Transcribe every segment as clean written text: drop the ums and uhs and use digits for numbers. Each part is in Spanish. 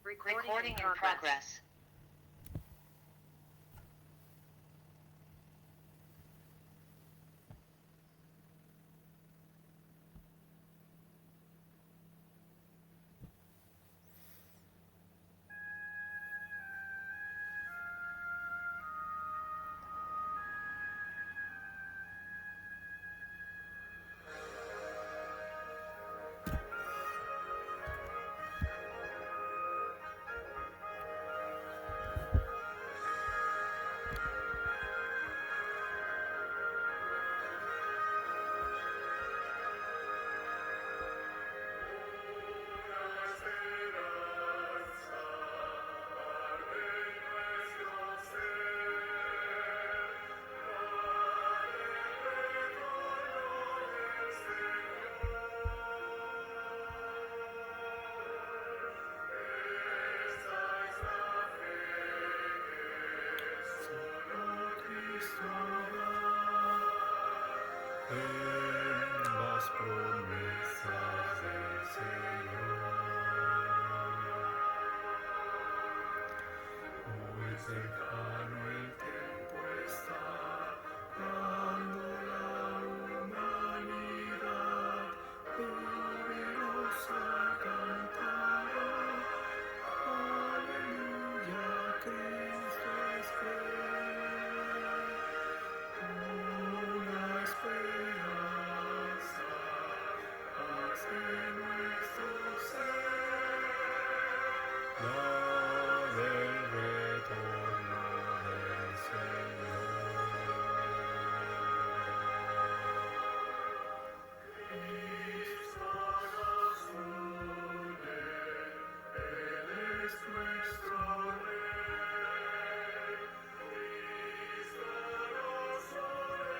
Recording in progress. Las promesas del Señor. Muy cercano el tiempo está, cuando la humanidad poderosa cantará. Aleluya, Cristo es fiel. Una esperanza hace nuestro ser, la del retorno del Señor. Cristo nos une, Él es nuestro Rey. Cristo nos une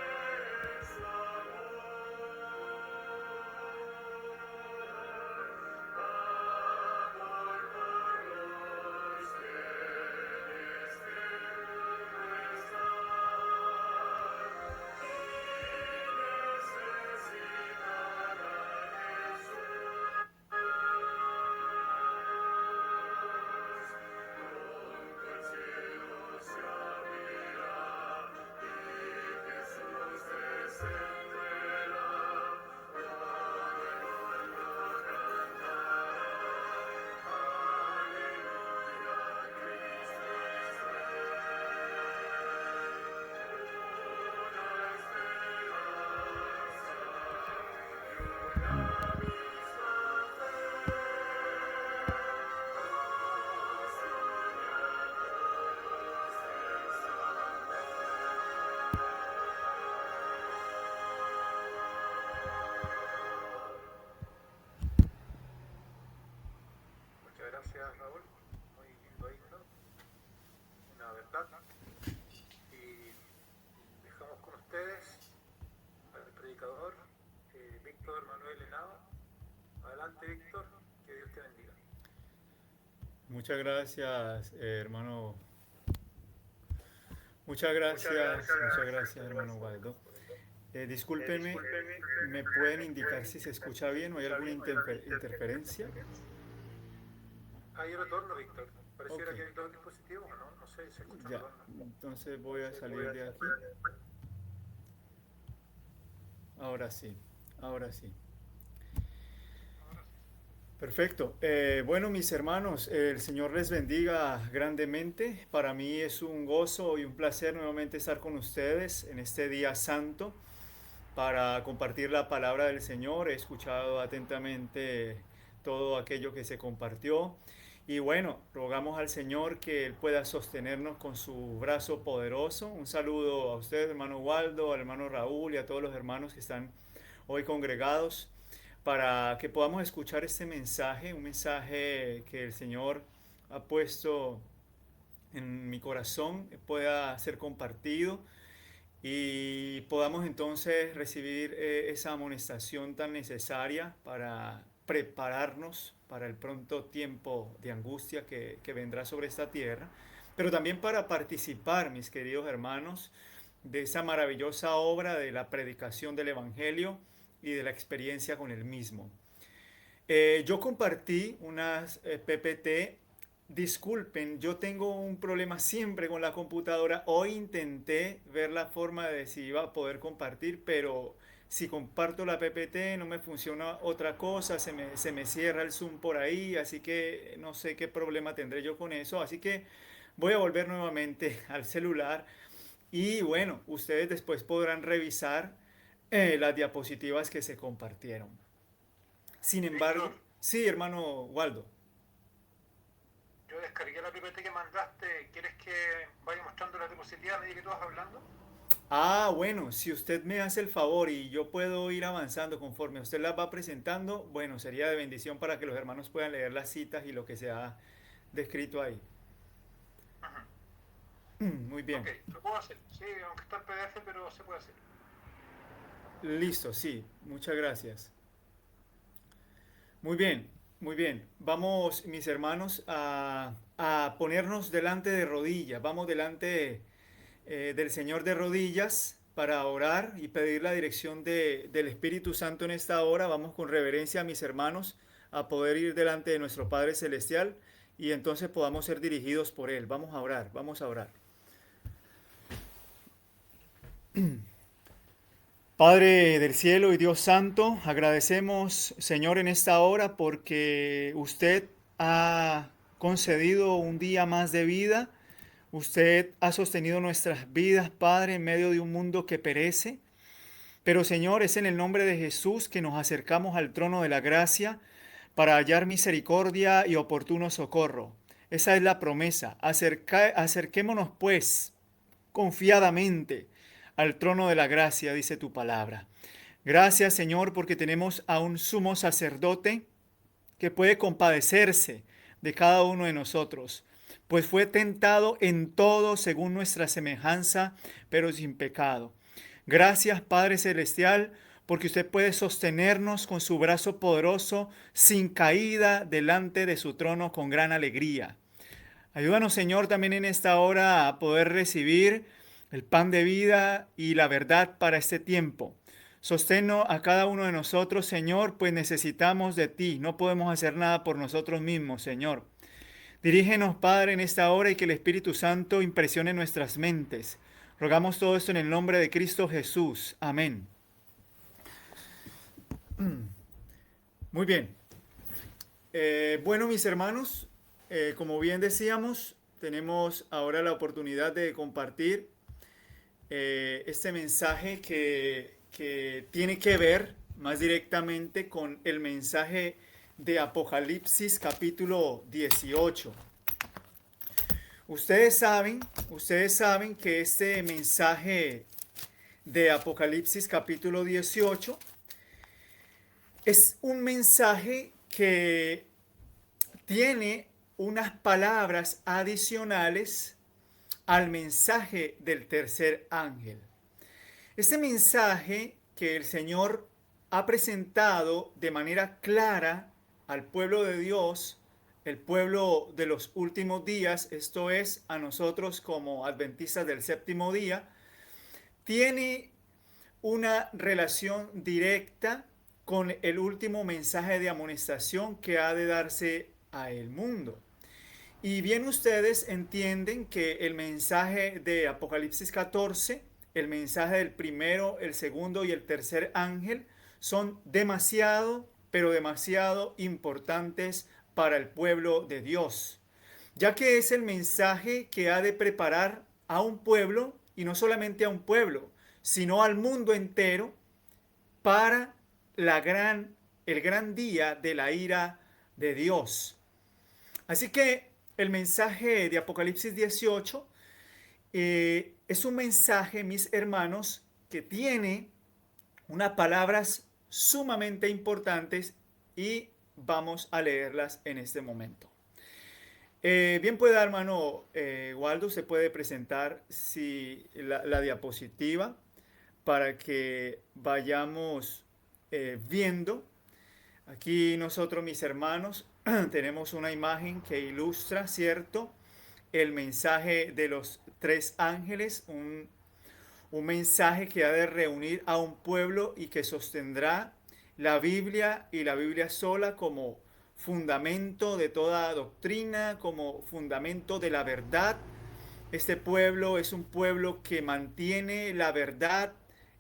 en su amor. Amor por los que en este mundo están y necesitan a Jesús. Pronto el cielo se abrirá y Jesús descenderá. Todo el mundo cantará. Aleluya, Cristo es Rey. Una esperanza y una misma fe. Muchas gracias, Raúl. Muy lindo himno. Una verdad. Y dejamos con ustedes al predicador Víctor Manuel Henao. Adelante, Víctor. Que Dios te bendiga. Muchas gracias, hermano. Muchas gracias, hermano Waldo. Discúlpenme, ¿me pueden indicar si se escucha bien o hay alguna interferencia? Hay retorno, Víctor. Pareciera Ok. que hay dos dispositivos, ¿o no? No sé, se escucha Ya, retorno. entonces voy a salir de aquí. Ahora sí, ahora sí. Perfecto. Bueno, mis hermanos, el Señor les bendiga grandemente. Para mí es un gozo y un placer nuevamente estar con ustedes en este día santo para compartir la palabra del Señor. He escuchado atentamente todo aquello que se compartió. Y bueno, rogamos al Señor que Él pueda sostenernos con su brazo poderoso. Un saludo a ustedes, hermano Waldo, al hermano Raúl y a todos los hermanos que están hoy congregados para que podamos escuchar este mensaje, un mensaje que el Señor ha puesto en mi corazón, pueda ser compartido y podamos entonces recibir esa amonestación tan necesaria para prepararnos para el pronto tiempo de angustia que vendrá sobre esta tierra, pero también para participar, mis queridos hermanos, de esa maravillosa obra de la predicación del Evangelio y de la experiencia con el mismo. Yo compartí unas PPT disculpen, yo tengo un problema siempre con la computadora. Hoy intenté ver la forma de si iba a poder compartir, pero si comparto la PPT no me funciona otra cosa, se me cierra el Zoom por ahí, así que no sé qué problema tendré yo con eso. Así que voy a volver nuevamente al celular y bueno, ustedes después podrán revisar las diapositivas que se compartieron. Sin Víctor, embargo, sí, hermano Waldo. yo descargué la PPT que mandaste. ¿Quieres que vaya mostrando la diapositiva a medida que tú vas hablando? Ah, bueno, si usted me hace el favor y yo puedo ir avanzando conforme usted las va presentando, bueno, sería de bendición para que los hermanos puedan leer las citas y lo que se ha descrito ahí. Ujú. Muy Ok, bien. lo puedo hacer. Sí, aunque está en PDF, pero se puede hacer. Listo, sí. Muchas gracias. Muy bien, muy bien. Vamos, mis hermanos, a ponernos delante de rodillas. Vamos delante del Señor de rodillas para orar y pedir la dirección del Espíritu Santo en esta hora. Vamos con reverencia, mis hermanos, a poder ir delante de nuestro Padre Celestial y entonces podamos ser dirigidos por Él. Vamos a orar, vamos a orar. Padre del cielo y Dios santo, agradecemos, Señor, en esta hora porque usted ha concedido un día más de vida. Usted ha sostenido nuestras vidas, Padre, en medio de un mundo que perece. Pero, Señor, es en el nombre de Jesús que nos acercamos al trono de la gracia para hallar misericordia y oportuno socorro. Esa es la promesa. Acerquémonos, pues, confiadamente al trono de la gracia, dice tu palabra. Gracias, Señor, porque tenemos a un sumo sacerdote que puede compadecerse de cada uno de nosotros, pues fue tentado en todo según nuestra semejanza, pero sin pecado. Gracias, Padre Celestial, porque usted puede sostenernos con su brazo poderoso sin caída delante de su trono con gran alegría. Ayúdanos, Señor, también en esta hora a poder recibir el pan de vida y la verdad para este tiempo. Sosténnos a cada uno de nosotros, Señor, pues necesitamos de ti. No podemos hacer nada por nosotros mismos, Señor. Dirígenos, Padre, en esta hora y que el Espíritu Santo impresione nuestras mentes. Rogamos todo esto en el nombre de Cristo Jesús. Amén. Muy bien. Bueno, mis hermanos, como bien decíamos, tenemos ahora la oportunidad de compartir este mensaje que tiene que ver más directamente con el mensaje de Apocalipsis capítulo 18. Ustedes saben que este mensaje de Apocalipsis capítulo 18 es un mensaje que tiene unas palabras adicionales al mensaje del tercer ángel. Este mensaje que el Señor ha presentado de manera clara al pueblo de Dios, el pueblo de los últimos días, esto es, a nosotros como adventistas del séptimo día, tiene una relación directa con el último mensaje de amonestación que ha de darse a el mundo. Y bien ustedes entienden que el mensaje de Apocalipsis 14, el mensaje del primero, el segundo y el tercer ángel son demasiado, pero demasiado importantes para el pueblo de Dios, ya que es el mensaje que ha de preparar a un pueblo, y no solamente a un pueblo, sino al mundo entero, para el gran día de la ira de Dios. Así que el mensaje de Apocalipsis 18 es un mensaje, mis hermanos, que tiene unas palabras sumamente importantes y vamos a leerlas en este momento. Bien puede, hermano Waldo, se puede presentar si la diapositiva para que vayamos viendo. Aquí nosotros, mis hermanos, tenemos una imagen que ilustra, ¿cierto?, el mensaje de los tres ángeles, un mensaje que ha de reunir a un pueblo y que sostendrá la Biblia y la Biblia sola como, fundamento de toda doctrina, como fundamento de la verdad. Este pueblo es un pueblo que mantiene la verdad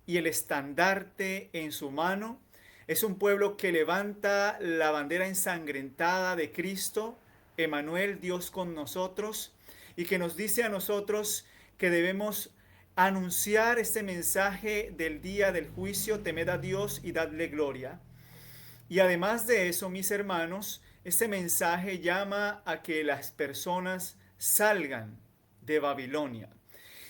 y el estandarte en su mano. Es un pueblo que levanta la bandera ensangrentada de Cristo, Emanuel, Dios con nosotros, y que nos dice a nosotros que debemos anunciar este mensaje del día del juicio: temed a Dios y dadle gloria. Y además de eso, mis hermanos, este mensaje llama a que las personas salgan de Babilonia.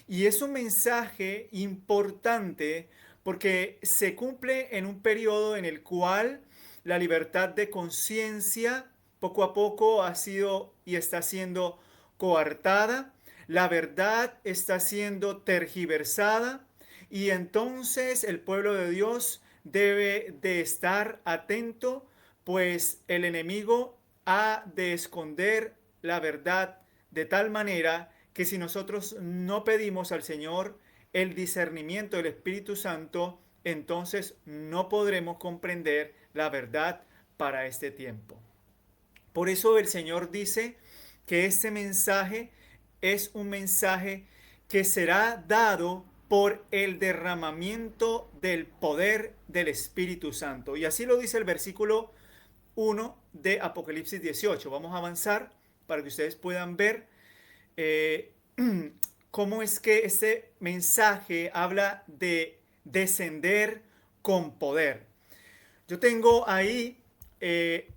Y es un mensaje importante porque se cumple en un periodo en el cual la libertad de conciencia poco a poco ha sido y está siendo coartada, la verdad está siendo tergiversada, y entonces el pueblo de Dios debe de estar atento, pues el enemigo ha de esconder la verdad de tal manera que si nosotros no pedimos al Señor el discernimiento del Espíritu Santo, entonces no podremos comprender la verdad para este tiempo. Por eso el Señor dice que este mensaje es un mensaje que será dado por el derramamiento del poder del Espíritu Santo. Y así lo dice el versículo 1 de Apocalipsis 18. Vamos a avanzar para que ustedes puedan ver eh, cómo es que este mensaje habla de descender con poder. Yo tengo ahí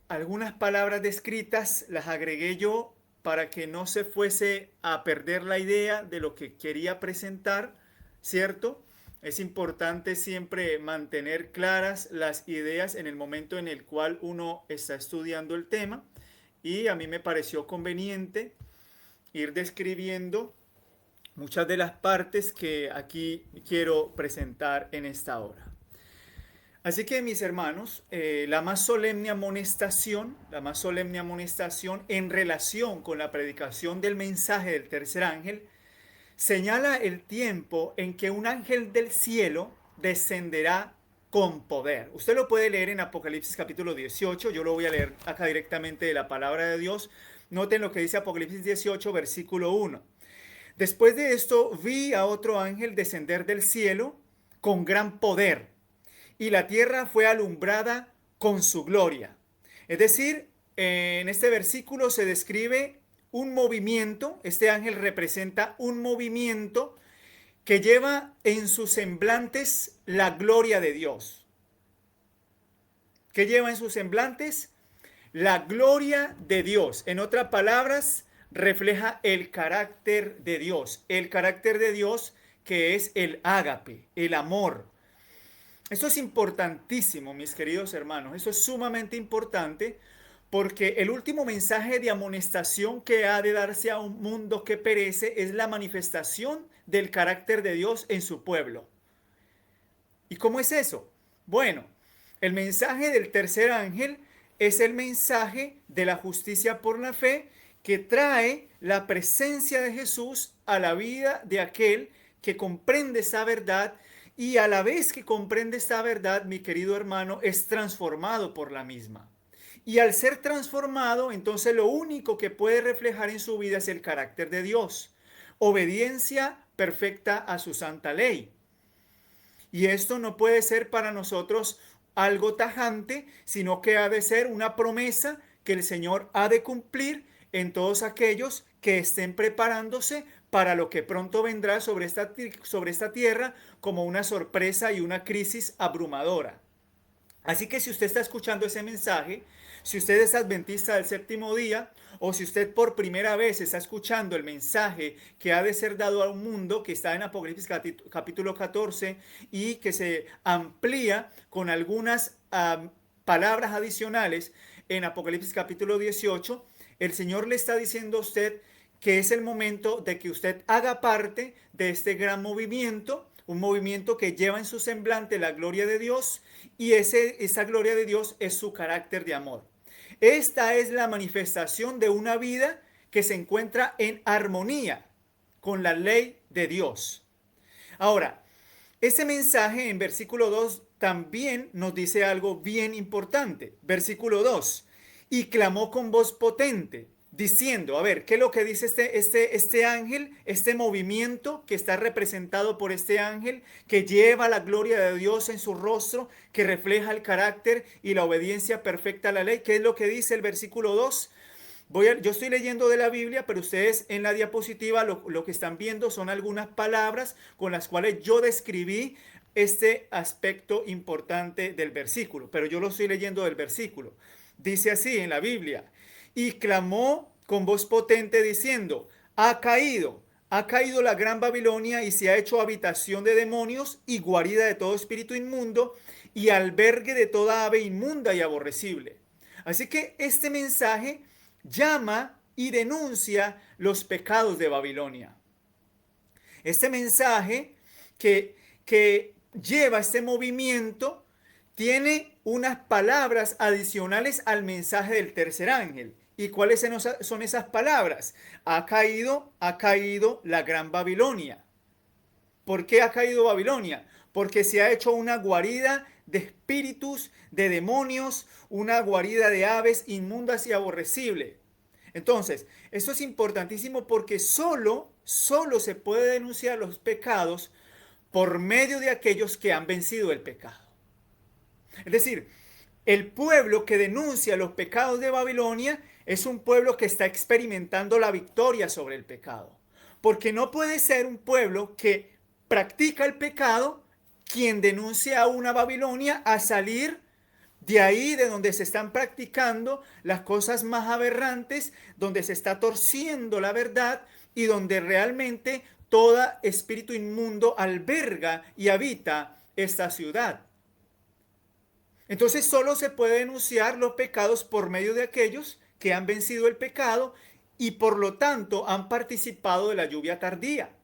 algunas palabras descritas, las agregué yo para que no se fuese a perder la idea de lo que quería presentar, ¿cierto? Es importante siempre mantener claras las ideas en el momento en el cual uno está estudiando el tema, y a mí me pareció conveniente ir describiendo muchas de las partes que aquí quiero presentar en esta hora. Así que, mis hermanos, la más solemne amonestación en relación con la predicación del mensaje del tercer ángel señala el tiempo en que un ángel del cielo descenderá con poder. Usted lo puede leer en Apocalipsis capítulo 18, yo lo voy a leer acá directamente de la palabra de Dios. Noten lo que dice Apocalipsis 18, versículo 1. Después de esto vi a otro ángel descender del cielo con gran poder, y la tierra fue alumbrada con su gloria. Es decir, en este versículo se describe un movimiento. Este ángel representa un movimiento que lleva en sus semblantes la gloria de Dios. ¿Qué lleva en sus semblantes? La gloria de Dios. En otras palabras, refleja el carácter de Dios. El carácter de Dios, que es el ágape, el amor. Esto es importantísimo, mis queridos hermanos. Esto es sumamente importante, porque el último mensaje de amonestación que ha de darse a un mundo que perece es la manifestación del carácter de Dios en su pueblo. ¿Y cómo es eso? Bueno, el mensaje del tercer ángel es el mensaje de la justicia por la fe, que trae la presencia de Jesús a la vida de aquel que comprende esa verdad, y a la vez que comprende esta verdad, mi querido hermano, es transformado por la misma. Y al ser transformado, entonces lo único que puede reflejar en su vida es el carácter de Dios, obediencia perfecta a su santa ley. Y esto no puede ser para nosotros algo tajante, sino que ha de ser una promesa que el Señor ha de cumplir en todos aquellos que estén preparándose para lo que pronto vendrá sobre esta tierra como una sorpresa y una crisis abrumadora. Así que si usted está escuchando ese mensaje, si usted es adventista del séptimo día, o si usted por primera vez está escuchando el mensaje que ha de ser dado a un mundo, que está en Apocalipsis capítulo 14 y que se amplía con algunas palabras adicionales en Apocalipsis capítulo 18, el Señor le está diciendo a usted que es el momento de que usted haga parte de este gran movimiento, un movimiento que lleva en su semblante la gloria de Dios, y esa gloria de Dios es su carácter de amor. Esta es la manifestación de una vida que se encuentra en armonía con la ley de Dios. Ahora, ese mensaje en versículo 2 también nos dice algo bien importante. Versículo 2. y clamó con voz potente, diciendo, a ver, ¿qué es lo que dice este ángel? Este movimiento que está representado por este ángel, que lleva la gloria de Dios en su rostro, que refleja el carácter y la obediencia perfecta a la ley. ¿Qué es lo que dice el versículo 2? Yo estoy leyendo de la Biblia, pero ustedes en la diapositiva lo que están viendo son algunas palabras con las cuales yo describí este aspecto importante del versículo, pero yo lo estoy leyendo del versículo. Dice así en la Biblia, y clamó con voz potente diciendo, ha caído la gran Babilonia y se ha hecho habitación de demonios y guarida de todo espíritu inmundo y albergue de toda ave inmunda y aborrecible. Así que este mensaje llama y denuncia los pecados de Babilonia. Este mensaje que lleva este movimiento tiene unas palabras adicionales al mensaje del tercer ángel. ¿Y cuáles son esas palabras? Ha caído la gran Babilonia. ¿Por qué ha caído Babilonia? Porque se ha hecho una guarida de espíritus, de demonios, una guarida de aves inmundas y aborrecibles. Entonces, esto es importantísimo porque solo se puede denunciar los pecados por medio de aquellos que han vencido el pecado. Es decir, el pueblo que denuncia los pecados de Babilonia es un pueblo que está experimentando la victoria sobre el pecado. Porque no puede ser un pueblo que practica el pecado quien denuncia a una Babilonia a salir de ahí, de donde se están practicando las cosas más aberrantes, donde se está torciendo la verdad y donde realmente todo espíritu inmundo alberga y habita esta ciudad. Entonces solo se puede denunciar los pecados por medio de aquellos que han vencido el pecado y por lo tanto han participado de la lluvia tardía.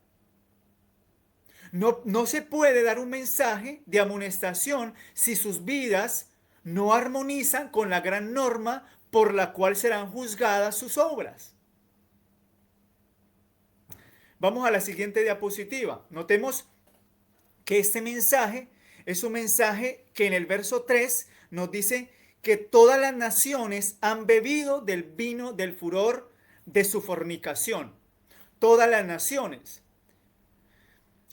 No se puede dar un mensaje de amonestación si sus vidas no armonizan con la gran norma por la cual serán juzgadas sus obras. Vamos a la siguiente diapositiva. Notemos que este mensaje es un mensaje que en el verso 3 nos dice que todas las naciones han bebido del vino del furor de su fornicación. Todas las naciones.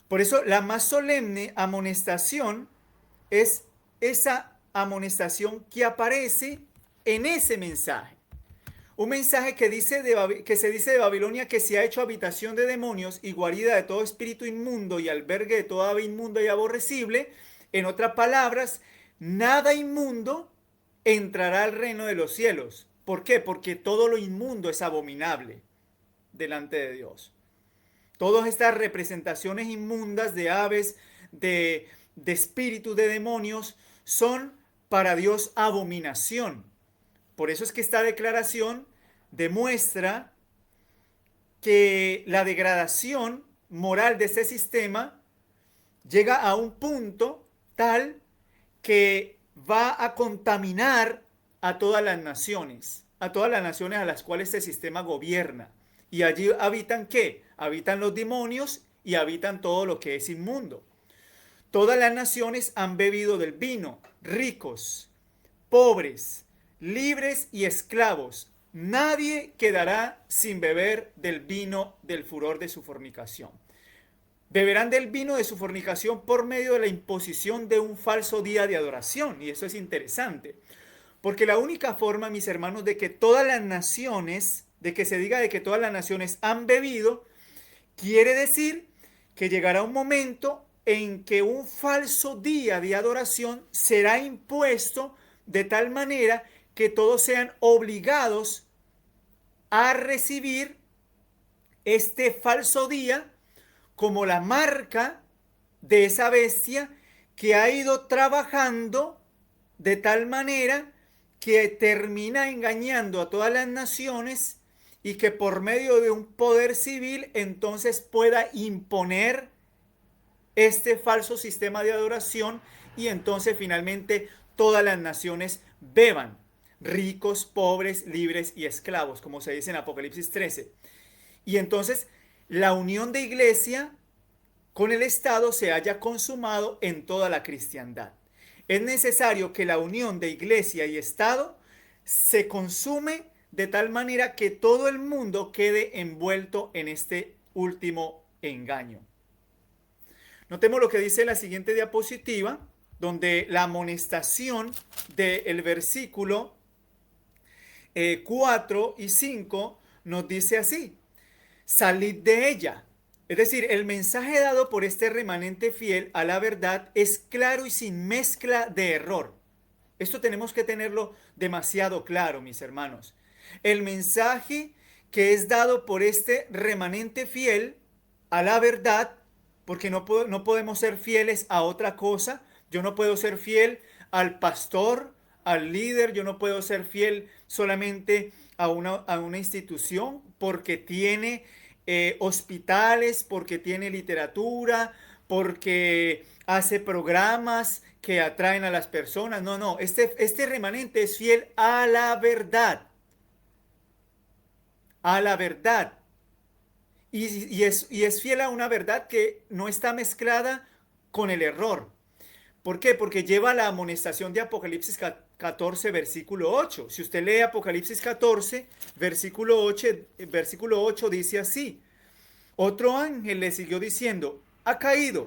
Por eso la más solemne amonestación es esa amonestación que aparece en ese mensaje. Un mensaje que se dice de Babilonia que se ha hecho habitación de demonios y guarida de todo espíritu inmundo y albergue de toda ave inmunda y aborrecible. En otras palabras, nada inmundo entrará al reino de los cielos. ¿Por qué? Porque todo lo inmundo es abominable delante de Dios. Todas estas representaciones inmundas de aves, de espíritus, de demonios, son para Dios abominación. Por eso es que esta declaración demuestra que la degradación moral de este sistema llega a un punto tal que va a contaminar a todas las naciones a las cuales este sistema gobierna. Y allí habitan ¿qué? Habitan los demonios y habitan todo lo que es inmundo. Todas las naciones han bebido del vino, ricos, pobres, libres y esclavos. Nadie quedará sin beber del vino del furor de su fornicación. Beberán del vino de su fornicación por medio de la imposición de un falso día de adoración. Y eso es interesante. Porque la única forma, mis hermanos, de que todas las naciones, de que se diga de que todas las naciones han bebido, quiere decir que llegará un momento en que un falso día de adoración será impuesto de tal manera que todos sean obligados a recibir este falso día como la marca de esa bestia que ha ido trabajando de tal manera que termina engañando a todas las naciones y que por medio de un poder civil entonces pueda imponer este falso sistema de adoración y entonces finalmente todas las naciones beban, ricos, pobres, libres y esclavos, como se dice en Apocalipsis 13. Y entonces la unión de iglesia con el Estado se haya consumado en toda la cristiandad. Es necesario que la unión de iglesia y Estado se consume de tal manera que todo el mundo quede envuelto en este último engaño. Notemos lo que dice la siguiente diapositiva, donde la amonestación del versículo 4 y 5 nos dice así: salid de ella. Es decir, el mensaje dado por este remanente fiel a la verdad es claro y sin mezcla de error. Esto tenemos que tenerlo demasiado claro, mis hermanos. El mensaje que es dado por este remanente fiel a la verdad, porque no podemos ser fieles a otra cosa. Yo no puedo ser fiel al pastor, al líder, yo no puedo ser fiel solamente a una institución porque tiene hospitales, porque tiene literatura, porque hace programas que atraen a las personas. No, no, este remanente es fiel a la verdad. A la verdad. Y es fiel a una verdad que no está mezclada con el error. ¿Por qué? Porque lleva la amonestación de Apocalipsis 14, versículo 8. Si usted lee Apocalipsis 14, versículo 8 dice así: otro ángel le siguió diciendo: ha caído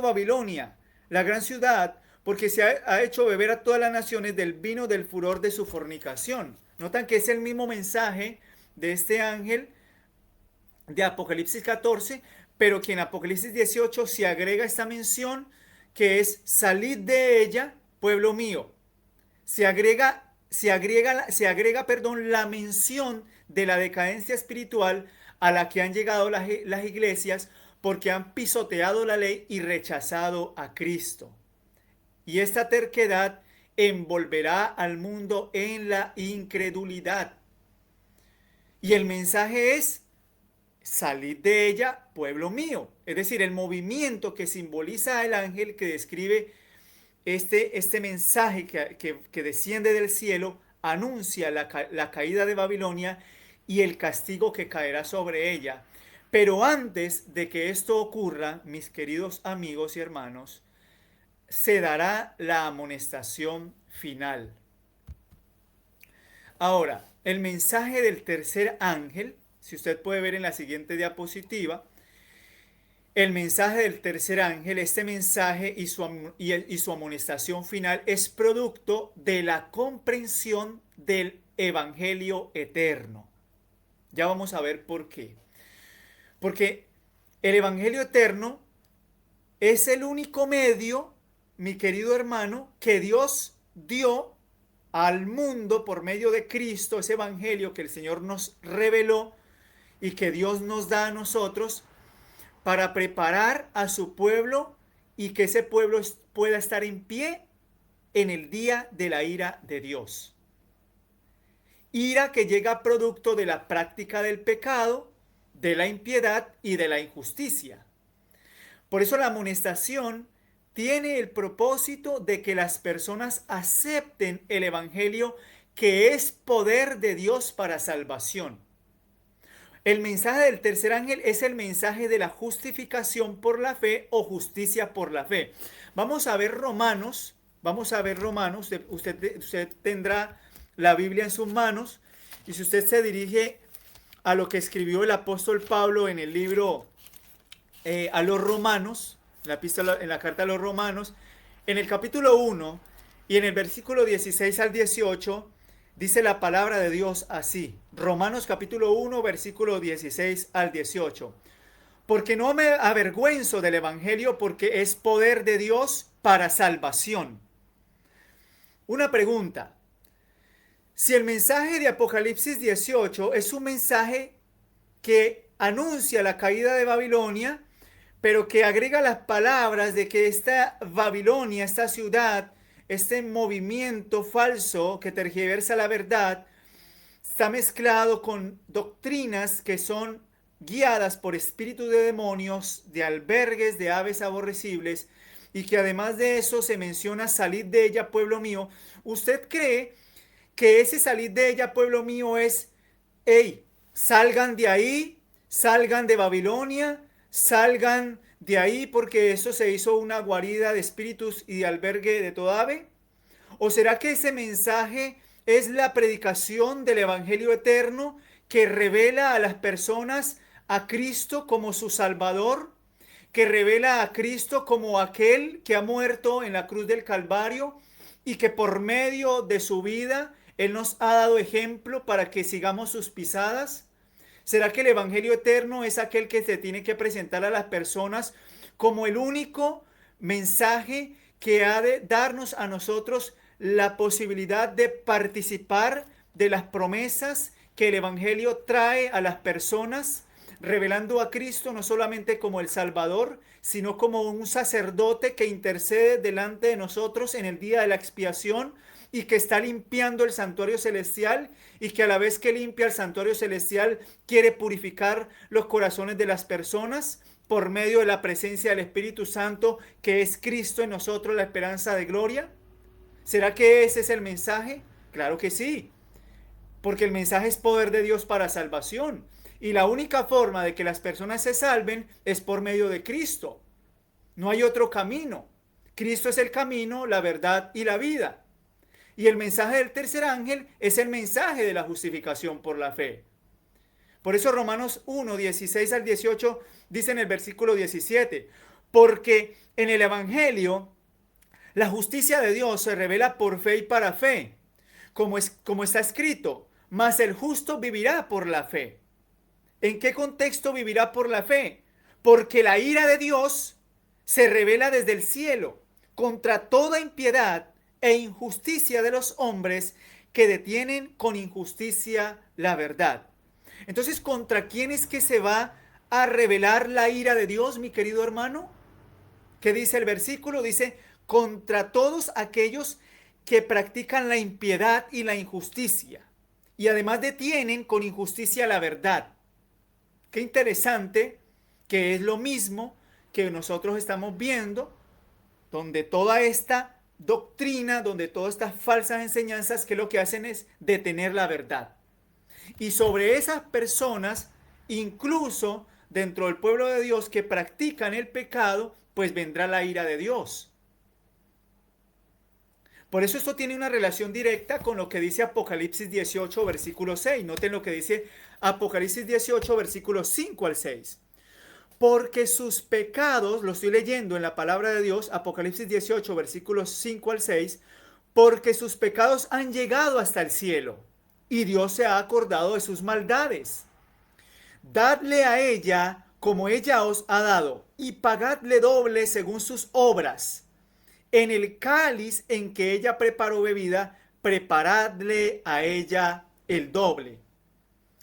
Babilonia, la gran ciudad, porque ha hecho beber a todas las naciones del vino del furor de su fornicación. Notan que es el mismo mensaje de este ángel de Apocalipsis 14, pero que en Apocalipsis 18 se agrega esta mención que es: salid de ella, pueblo mío. Se agrega, la mención de la decadencia espiritual a la que han llegado las iglesias porque han pisoteado la ley y rechazado a Cristo. Y esta terquedad envolverá al mundo en la incredulidad. Y el mensaje es: salid de ella, pueblo mío. Es decir, el movimiento que simboliza el ángel que describe este mensaje que desciende del cielo anuncia la caída de Babilonia y el castigo que caerá sobre ella. Pero antes de que esto ocurra, mis queridos amigos y hermanos, se dará la amonestación final. Ahora, el mensaje del tercer ángel, si usted puede ver en la siguiente diapositiva, el mensaje del tercer ángel, este mensaje y su amonestación final es producto de la comprensión del evangelio eterno. Ya vamos a ver por qué. Porque el evangelio eterno es el único medio, mi querido hermano, que Dios dio al mundo por medio de Cristo, ese evangelio que el Señor nos reveló y que Dios nos da a nosotros para preparar a su pueblo y que ese pueblo pueda estar en pie en el día de la ira de Dios. Ira que llega producto de la práctica del pecado, de la impiedad y de la injusticia. Por eso la amonestación tiene el propósito de que las personas acepten el evangelio, que es poder de Dios para salvación. El mensaje del tercer ángel es el mensaje de la justificación por la fe o justicia por la fe. Vamos a ver Romanos. Usted tendrá la Biblia en sus manos, y si usted se dirige a lo que escribió el apóstol Pablo en el libro a los Romanos, en la carta a los Romanos, en el capítulo 1 y en el versículo 16 al 18, dice la palabra de Dios así. Romanos capítulo 1, versículo 16 al 18. Porque no me avergüenzo del evangelio, porque es poder de Dios para salvación. Una pregunta: si el mensaje de Apocalipsis 18 es un mensaje que anuncia la caída de Babilonia, pero que agrega las palabras de que esta Babilonia, esta ciudad, este movimiento falso que tergiversa la verdad, está mezclado con doctrinas que son guiadas por espíritus de demonios, de albergues, de aves aborrecibles, y que además de eso se menciona: salid de ella, pueblo mío. ¿Usted cree que ese salid de ella, pueblo mío, es: hey, salgan de ahí, salgan de Babilonia, salgan de ahí porque eso se hizo una guarida de espíritus y de albergue de toda ave? ¿O será que ese mensaje es la predicación del Evangelio eterno que revela a las personas a Cristo como su Salvador, que revela a Cristo como aquel que ha muerto en la cruz del Calvario y que por medio de su vida Él nos ha dado ejemplo para que sigamos sus pisadas. ¿Será que el Evangelio eterno es aquel que se tiene que presentar a las personas como el único mensaje que ha de darnos a nosotros la posibilidad de participar de las promesas que el Evangelio trae a las personas, revelando a Cristo no solamente como el Salvador, sino como un sacerdote que intercede delante de nosotros en el día de la expiación y que está limpiando el santuario celestial y que a la vez que limpia el santuario celestial quiere purificar los corazones de las personas por medio de la presencia del Espíritu Santo, que es Cristo en nosotros, la esperanza de gloria? ¿Será que ese es el mensaje? Claro que sí, porque el mensaje es poder de Dios para salvación. Y la única forma de que las personas se salven es por medio de Cristo. No hay otro camino. Cristo es el camino, la verdad y la vida. Y el mensaje del tercer ángel es el mensaje de la justificación por la fe. Por eso Romanos 1, 16 al 18 dice en el versículo 17, porque en el Evangelio la justicia de Dios se revela por fe y para fe, como está escrito, mas el justo vivirá por la fe. ¿En qué contexto vivirá por la fe? Porque la ira de Dios se revela desde el cielo contra toda impiedad e injusticia de los hombres que detienen con injusticia la verdad. Entonces, ¿contra quién es que se va a revelar la ira de Dios, mi querido hermano? ¿Qué dice el versículo? Dice, contra todos aquellos que practican la impiedad y la injusticia, y además detienen con injusticia la verdad. Qué interesante, que es lo mismo que nosotros estamos viendo, donde toda esta doctrina, donde todas estas falsas enseñanzas, que lo que hacen es detener la verdad. Y sobre esas personas, incluso dentro del pueblo de Dios que practican el pecado, pues vendrá la ira de Dios. Por eso esto tiene una relación directa con lo que dice Apocalipsis 18, versículo 6. Noten lo que dice Apocalipsis 18, versículos 5 al 6. Porque sus pecados, lo estoy leyendo en la palabra de Dios, Apocalipsis 18, versículos 5 al 6, porque sus pecados han llegado hasta el cielo, y Dios se ha acordado de sus maldades. Dadle a ella como ella os ha dado, y pagadle doble según sus obras. En el cáliz en que ella preparó bebida, preparadle a ella el doble.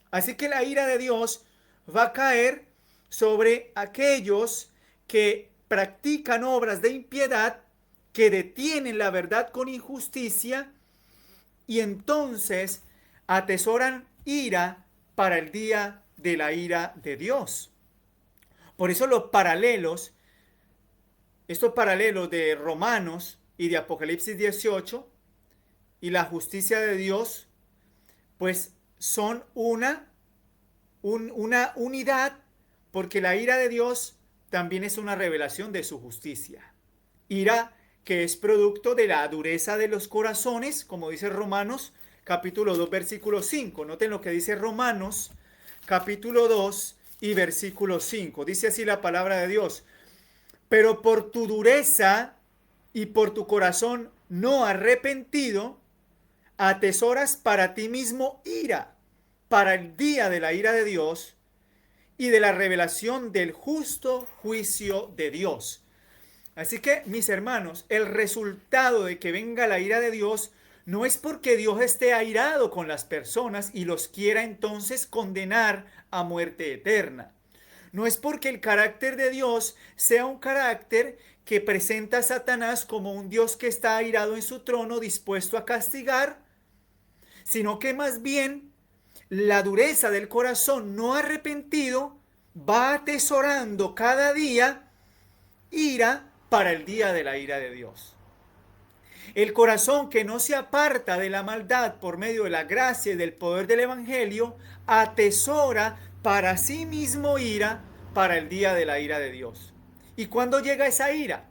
Así que la ira de Dios va a caer sobre aquellos que practican obras de impiedad, que detienen la verdad con injusticia y entonces atesoran ira para el día de la ira de Dios. Por eso estos paralelos de Romanos y de Apocalipsis 18 y la justicia de Dios, pues son una unidad, porque la ira de Dios también es una revelación de su justicia. Ira que es producto de la dureza de los corazones, como dice Romanos capítulo 2, versículo 5. Noten lo que dice Romanos capítulo 2 y versículo 5. Dice así la palabra de Dios. Pero por tu dureza y por tu corazón no arrepentido, atesoras para ti mismo ira, para el día de la ira de Dios y de la revelación del justo juicio de Dios. Así que, mis hermanos, el resultado de que venga la ira de Dios no es porque Dios esté airado con las personas y los quiera entonces condenar a muerte eterna. No es porque el carácter de Dios sea un carácter que presenta a Satanás como un Dios que está airado en su trono, dispuesto a castigar, sino que más bien la dureza del corazón no arrepentido va atesorando cada día ira para el día de la ira de Dios. El corazón que no se aparta de la maldad por medio de la gracia y del poder del Evangelio, atesora para sí mismo ira para el día de la ira de Dios. ¿Y cuándo llega esa ira?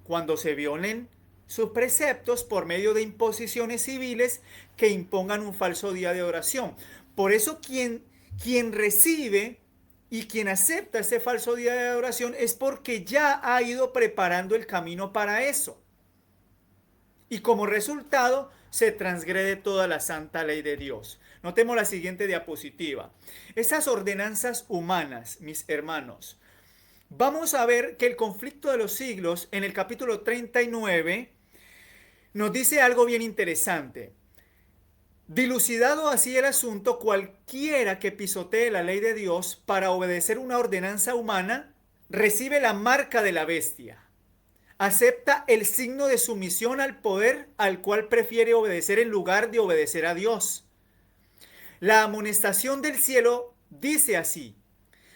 Cuando se violen sus preceptos por medio de imposiciones civiles que impongan un falso día de oración. Por eso quien recibe y quien acepta ese falso día de oración es porque ya ha ido preparando el camino para eso. Y como resultado se transgrede toda la santa ley de Dios. Notemos la siguiente diapositiva. Esas ordenanzas humanas, mis hermanos, vamos a ver que el conflicto de los siglos en el capítulo 39 nos dice algo bien interesante. Dilucidado así el asunto, cualquiera que pisotee la ley de Dios para obedecer una ordenanza humana recibe la marca de la bestia. Acepta el signo de sumisión al poder al cual prefiere obedecer en lugar de obedecer a Dios. La amonestación del cielo dice así: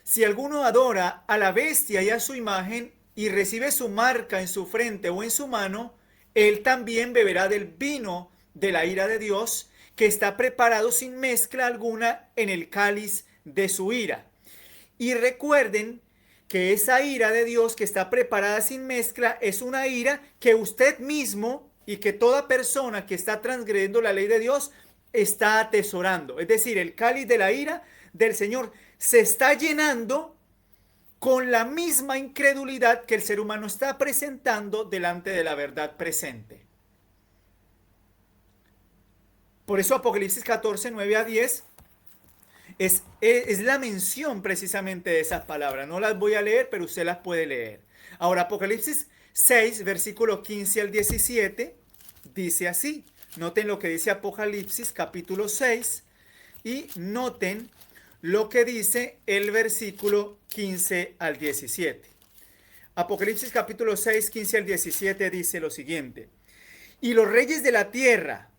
si alguno adora a la bestia y a su imagen y recibe su marca en su frente o en su mano, él también beberá del vino de la ira de Dios, que está preparado sin mezcla alguna en el cáliz de su ira. Y recuerden que esa ira de Dios que está preparada sin mezcla es una ira que usted mismo y que toda persona que está transgrediendo la ley de Dios está atesorando. Es decir, el cáliz de la ira del Señor se está llenando con la misma incredulidad que el ser humano está presentando delante de la verdad presente. Por eso Apocalipsis 14, 9 a 10 es la mención precisamente de esas palabras. No las voy a leer, pero usted las puede leer. Ahora, Apocalipsis 6, versículo 15 al 17, dice así. Noten lo que dice Apocalipsis capítulo 6 y noten lo que dice el versículo 15 al 17. Apocalipsis capítulo 6, 15 al 17 dice lo siguiente. Y los reyes de la tierra,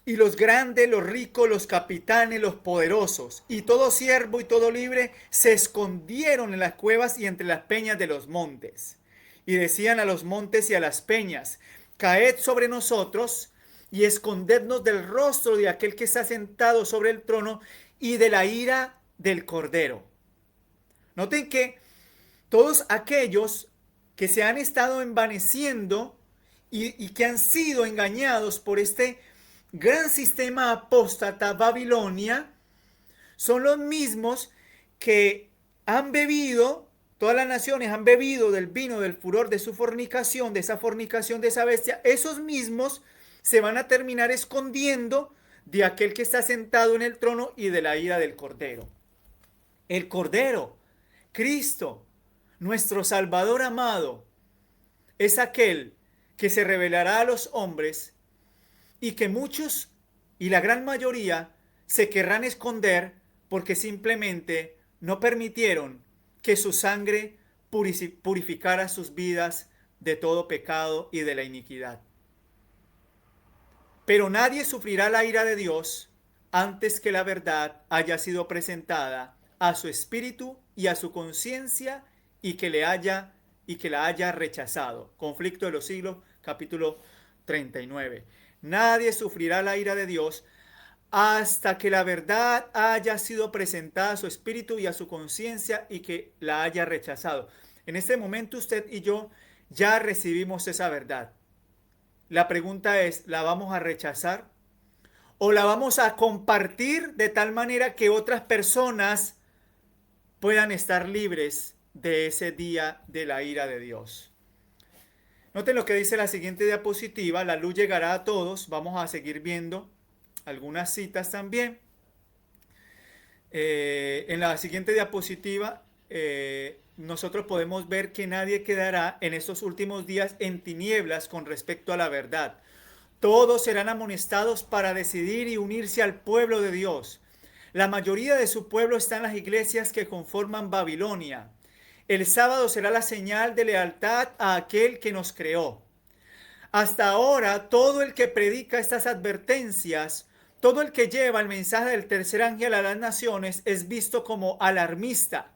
y los grandes, los ricos, los capitanes, los poderosos, y todo siervo y todo libre, se escondieron en las cuevas y entre las peñas de los montes. Y decían a los montes y a las peñas: caed sobre nosotros y escondednos del rostro de aquel que está sentado sobre el trono y de la ira del Cordero. Noten que todos aquellos que se han estado envaneciendo y que han sido engañados por este gran sistema apóstata Babilonia son los mismos que han bebido, todas las naciones han bebido del vino del furor de su fornicación, de esa bestia. Esos mismos se van a terminar escondiendo de aquel que está sentado en el trono y de la ira del Cordero. El Cordero, Cristo, nuestro Salvador amado, es aquel que se revelará a los hombres y que muchos, y la gran mayoría, se querrán esconder porque simplemente no permitieron que su sangre purificara sus vidas de todo pecado y de la iniquidad. Pero nadie sufrirá la ira de Dios antes que la verdad haya sido presentada a su espíritu y a su conciencia y que la haya rechazado. Conflicto de los siglos, capítulo 39. Nadie sufrirá la ira de Dios hasta que la verdad haya sido presentada a su espíritu y a su conciencia y que la haya rechazado. En este momento usted y yo ya recibimos esa verdad. La pregunta es, ¿la vamos a rechazar? ¿O la vamos a compartir de tal manera que otras personas puedan estar libres de ese día de la ira de Dios? Noten lo que dice la siguiente diapositiva: la luz llegará a todos. Vamos a seguir viendo algunas citas también. En la siguiente diapositiva nosotros podemos ver que nadie quedará en estos últimos días en tinieblas con respecto a la verdad. Todos serán amonestados para decidir y unirse al pueblo de Dios. La mayoría de su pueblo está en las iglesias que conforman Babilonia. El sábado será la señal de lealtad a aquel que nos creó. Hasta ahora, todo el que predica estas advertencias, todo el que lleva el mensaje del tercer ángel a las naciones, es visto como alarmista.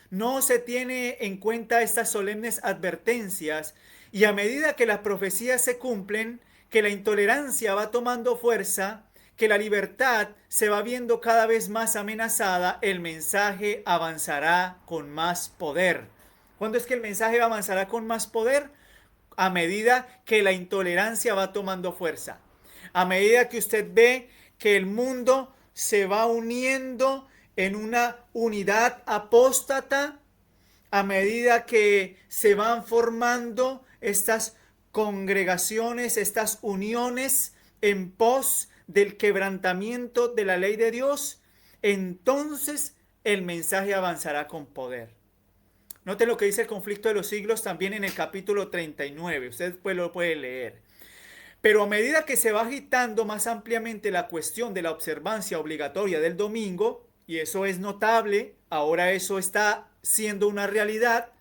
No se tiene en cuenta estas solemnes advertencias y a medida que las profecías se cumplen, que la intolerancia va tomando fuerza, que la libertad se va viendo cada vez más amenazada, el mensaje avanzará con más poder. ¿Cuándo es que el mensaje avanzará con más poder? a medida que la intolerancia va tomando fuerza, a medida que usted ve que el mundo se va uniendo en una unidad apóstata, a medida que se van formando estas congregaciones, estas uniones en pos del quebrantamiento de la ley de Dios, entonces el mensaje avanzará con poder. Note lo que dice el conflicto de los siglos también en el capítulo 39. Usted después lo puede leer. Pero a medida que se va agitando más ampliamente la cuestión de la observancia obligatoria del domingo, y eso es notable, ahora eso está siendo una realidad,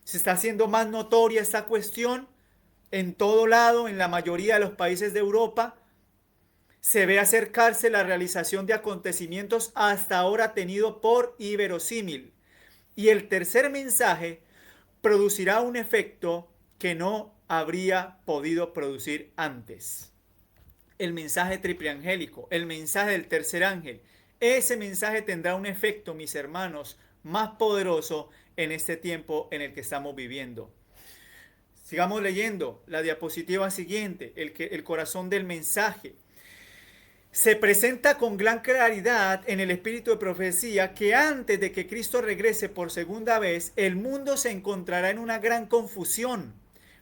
se está haciendo más notoria esta cuestión en todo lado, en la mayoría de los países de Europa, se ve acercarse la realización de acontecimientos hasta ahora tenido por inverosímil. Y el tercer mensaje producirá un efecto que no habría podido producir antes. El mensaje tripliangélico, el mensaje del tercer ángel. Ese mensaje tendrá un efecto, mis hermanos, más poderoso en este tiempo en el que estamos viviendo. Sigamos leyendo la diapositiva siguiente, el corazón del mensaje. Se presenta con gran claridad en el espíritu de profecía que antes de que Cristo regrese por segunda vez, el mundo se encontrará en una gran confusión.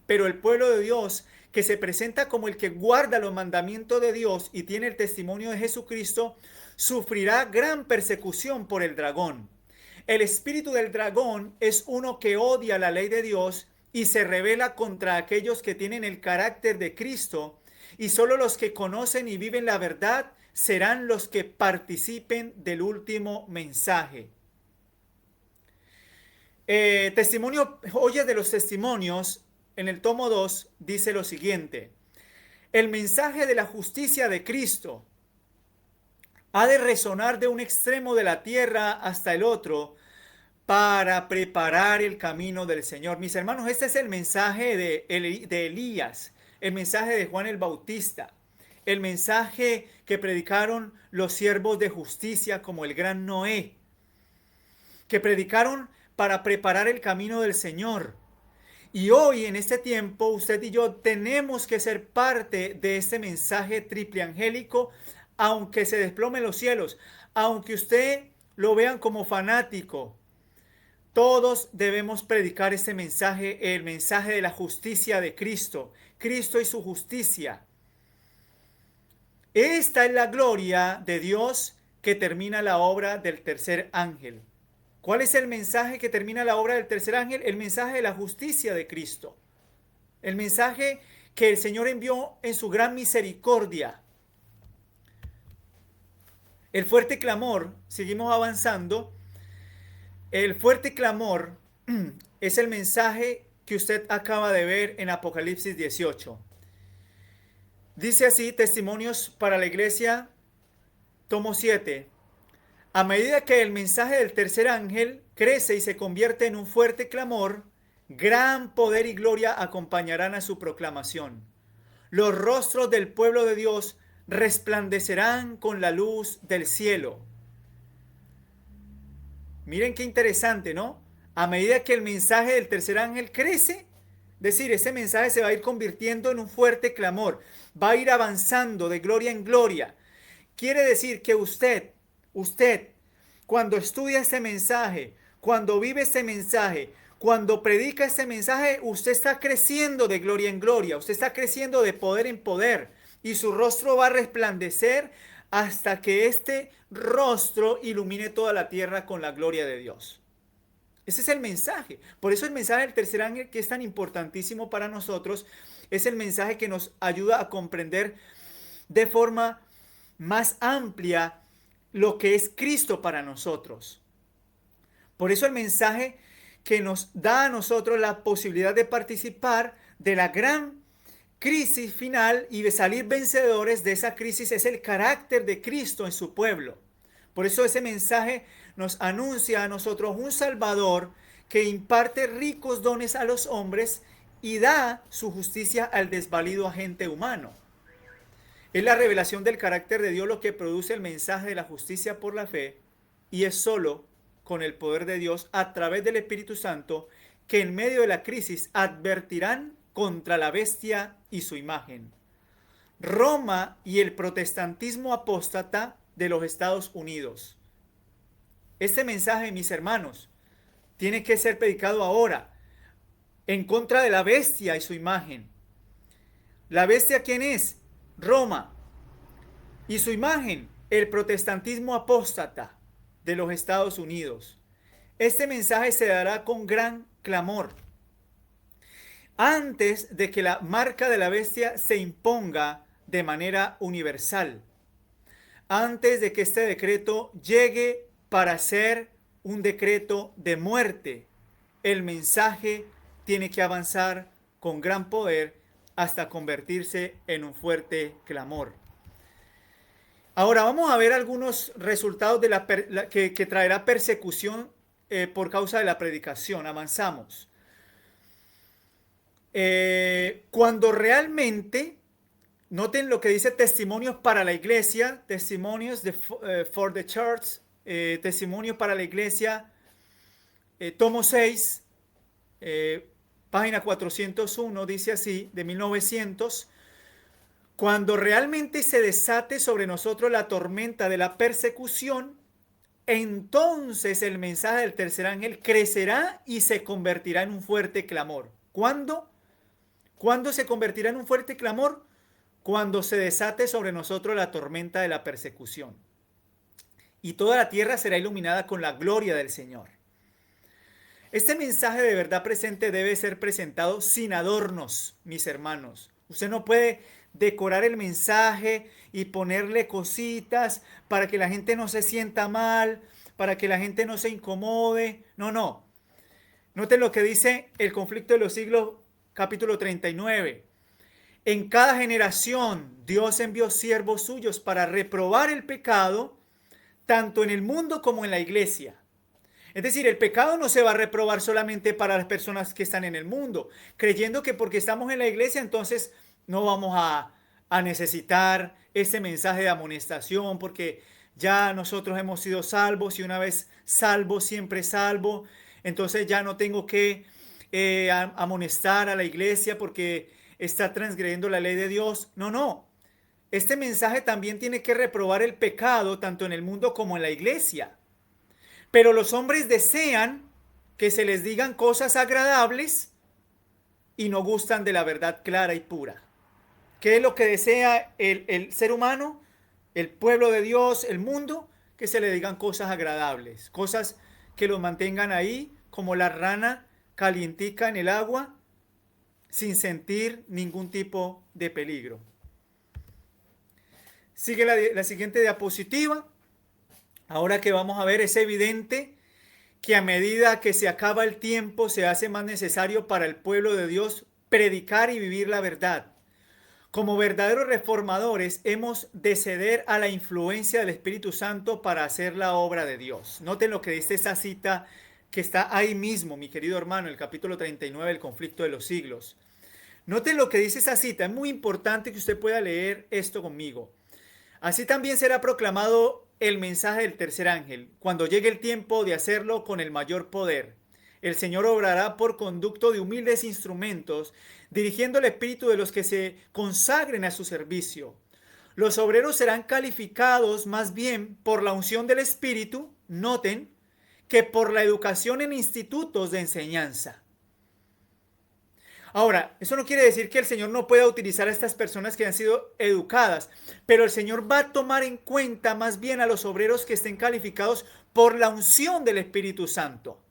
Pero el pueblo de Dios, que se presenta como el que guarda los mandamientos de Dios y tiene el testimonio de Jesucristo, sufrirá gran persecución por el dragón. El espíritu del dragón es uno que odia la ley de Dios y se rebela contra aquellos que tienen el carácter de Cristo, y solo los que conocen y viven la verdad serán los que participen del último mensaje. Testimonio, Joyas de los Testimonios, en el tomo 2, dice lo siguiente: el mensaje de la justicia de Cristo ha de resonar de un extremo de la tierra hasta el otro para preparar el camino del Señor. Mis hermanos, este es el mensaje de Elías, el mensaje de Juan el Bautista, el mensaje que predicaron los siervos de justicia como el gran Noé, que predicaron para preparar el camino del Señor. Y hoy, en este tiempo, usted y yo tenemos que ser parte de este mensaje tripliangélico, aunque se desplomen los cielos, aunque usted lo vean como fanático. Todos debemos predicar este mensaje, el mensaje de la justicia de Cristo, Cristo y su justicia. Esta es la gloria de Dios que termina la obra del tercer ángel. ¿Cuál es el mensaje que termina la obra del tercer ángel? El mensaje de la justicia de Cristo. El mensaje que el Señor envió en su gran misericordia. El fuerte clamor, seguimos avanzando. El fuerte clamor es el mensaje que usted acaba de ver en Apocalipsis 18. Dice así, Testimonios para la Iglesia, tomo 7. A medida que el mensaje del tercer ángel crece y se convierte en un fuerte clamor, gran poder y gloria acompañarán a su proclamación. Los rostros del pueblo de Dios resplandecerán con la luz del cielo. Miren qué interesante, ¿no? A medida que el mensaje del tercer ángel crece, es decir, ese mensaje se va a ir convirtiendo en un fuerte clamor, va a ir avanzando de gloria en gloria. Quiere decir que usted, cuando estudia este mensaje, cuando vive este mensaje, cuando predica este mensaje, usted está creciendo de gloria en gloria, usted está creciendo de poder en poder, y su rostro va a resplandecer hasta que este rostro ilumine toda la tierra con la gloria de Dios. Ese es el mensaje. Por eso el mensaje del tercer ángel, que es tan importantísimo para nosotros, es el mensaje que nos ayuda a comprender de forma más amplia lo que es Cristo para nosotros. Por eso el mensaje que nos da a nosotros la posibilidad de participar de la gran crisis final y de salir vencedores de esa crisis es el carácter de Cristo en su pueblo. Por eso ese mensaje nos anuncia a nosotros un Salvador que imparte ricos dones a los hombres y da su justicia al desvalido agente humano. Es la revelación del carácter de Dios lo que produce el mensaje de la justicia por la fe, y es solo con el poder de Dios a través del Espíritu Santo que en medio de la crisis advertirán contra la bestia y su imagen. Roma y el protestantismo apóstata de los Estados Unidos. Este mensaje, mis hermanos, tiene que ser predicado ahora en contra de la bestia y su imagen. ¿La bestia quién es? Roma. Y su imagen, el protestantismo apóstata de los Estados Unidos. Este mensaje se dará con gran clamor antes de que la marca de la bestia se imponga de manera universal, antes de que este decreto llegue para ser un decreto de muerte. El mensaje tiene que avanzar con gran poder hasta convertirse en un fuerte clamor. Ahora vamos a ver algunos resultados de que traerá persecución por causa de la predicación. Avanzamos. Cuando realmente, noten lo que dice testimonios para la iglesia, testimonios for the church, testimonios para la iglesia, tomo 6, página 401, dice así, de 1900. Cuando realmente se desate sobre nosotros la tormenta de la persecución, entonces el mensaje del tercer ángel crecerá y se convertirá en un fuerte clamor. ¿Cuándo? ¿Cuándo se convertirá en un fuerte clamor? Cuando se desate sobre nosotros la tormenta de la persecución. Y toda la tierra será iluminada con la gloria del Señor. Este mensaje de verdad presente debe ser presentado sin adornos, mis hermanos. Usted no puede decorar el mensaje y ponerle cositas para que la gente no se sienta mal, para que la gente no se incomode. No, no. Noten lo que dice el conflicto de los siglos, capítulo 39. En cada generación Dios envió siervos suyos para reprobar el pecado, tanto en el mundo como en la iglesia. Es decir, el pecado no se va a reprobar solamente para las personas que están en el mundo, creyendo que porque estamos en la iglesia entonces no vamos a necesitar ese mensaje de amonestación, porque ya nosotros hemos sido salvos y una vez salvo, siempre salvo. Entonces ya no tengo que amonestar a la iglesia porque está transgrediendo la ley de Dios. No, no. Este mensaje también tiene que reprobar el pecado tanto en el mundo como en la iglesia. Pero los hombres desean que se les digan cosas agradables y no gustan de la verdad clara y pura. ¿Qué es lo que desea el ser humano, el pueblo de Dios, el mundo? Que se le digan cosas agradables, cosas que los mantengan ahí como la rana calientica en el agua sin sentir ningún tipo de peligro. Sigue la siguiente diapositiva. Ahora que vamos a ver, es evidente que a medida que se acaba el tiempo se hace más necesario para el pueblo de Dios predicar y vivir la verdad. Como verdaderos reformadores hemos de ceder a la influencia del Espíritu Santo para hacer la obra de Dios. Noten lo que dice esa cita que está ahí mismo, mi querido hermano, el capítulo 39 del conflicto de los siglos. Noten lo que dice esa cita, es muy importante que usted pueda leer esto conmigo. Así también será proclamado el mensaje del tercer ángel, cuando llegue el tiempo de hacerlo con el mayor poder. El Señor obrará por conducto de humildes instrumentos, dirigiendo el espíritu de los que se consagren a su servicio. Los obreros serán calificados más bien por la unción del Espíritu, noten, que por la educación en institutos de enseñanza. Ahora, eso no quiere decir que el Señor no pueda utilizar a estas personas que han sido educadas, pero el Señor va a tomar en cuenta más bien a los obreros que estén calificados por la unción del Espíritu Santo.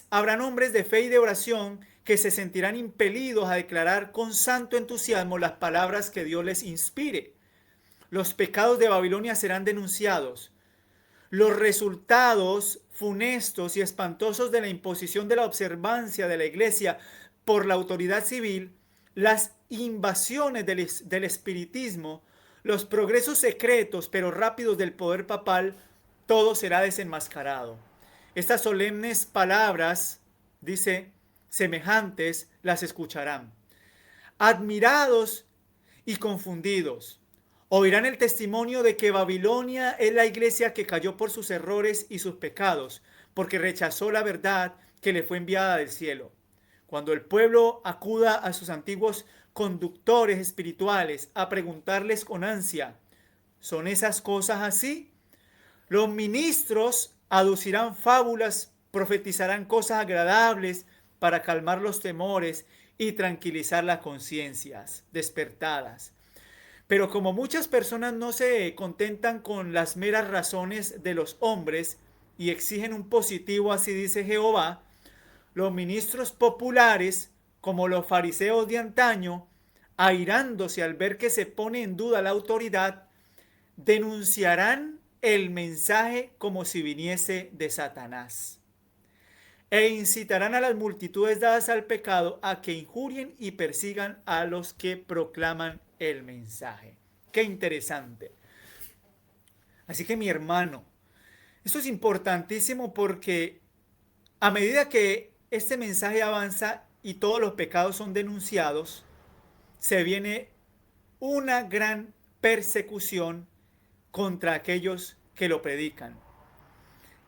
Habrán hombres de fe y de oración que se sentirán impelidos a declarar con santo entusiasmo las palabras que Dios les inspire. Los pecados de Babilonia serán denunciados. Los resultados funestos y espantosos de la imposición de la observancia de la iglesia por la autoridad civil, las invasiones del espiritismo, los progresos secretos pero rápidos del poder papal, todo será desenmascarado. Estas solemnes palabras, dice, semejantes, las escucharán. Admirados y confundidos, oirán el testimonio de que Babilonia es la iglesia que cayó por sus errores y sus pecados, porque rechazó la verdad que le fue enviada del cielo. Cuando el pueblo acuda a sus antiguos conductores espirituales a preguntarles con ansia, ¿son esas cosas así? Los ministros aducirán fábulas, profetizarán cosas agradables para calmar los temores y tranquilizar las conciencias despertadas. Pero como muchas personas no se contentan con las meras razones de los hombres y exigen un positivo, así dice Jehová, los ministros populares, como los fariseos de antaño, airándose al ver que se pone en duda la autoridad, denunciarán el mensaje como si viniese de Satanás e incitarán a las multitudes dadas al pecado a que injurien y persigan a los que proclaman el mensaje. Qué interesante. Así que mi hermano, esto es importantísimo porque a medida que este mensaje avanza y todos los pecados son denunciados, se viene una gran persecución contra aquellos que lo predican,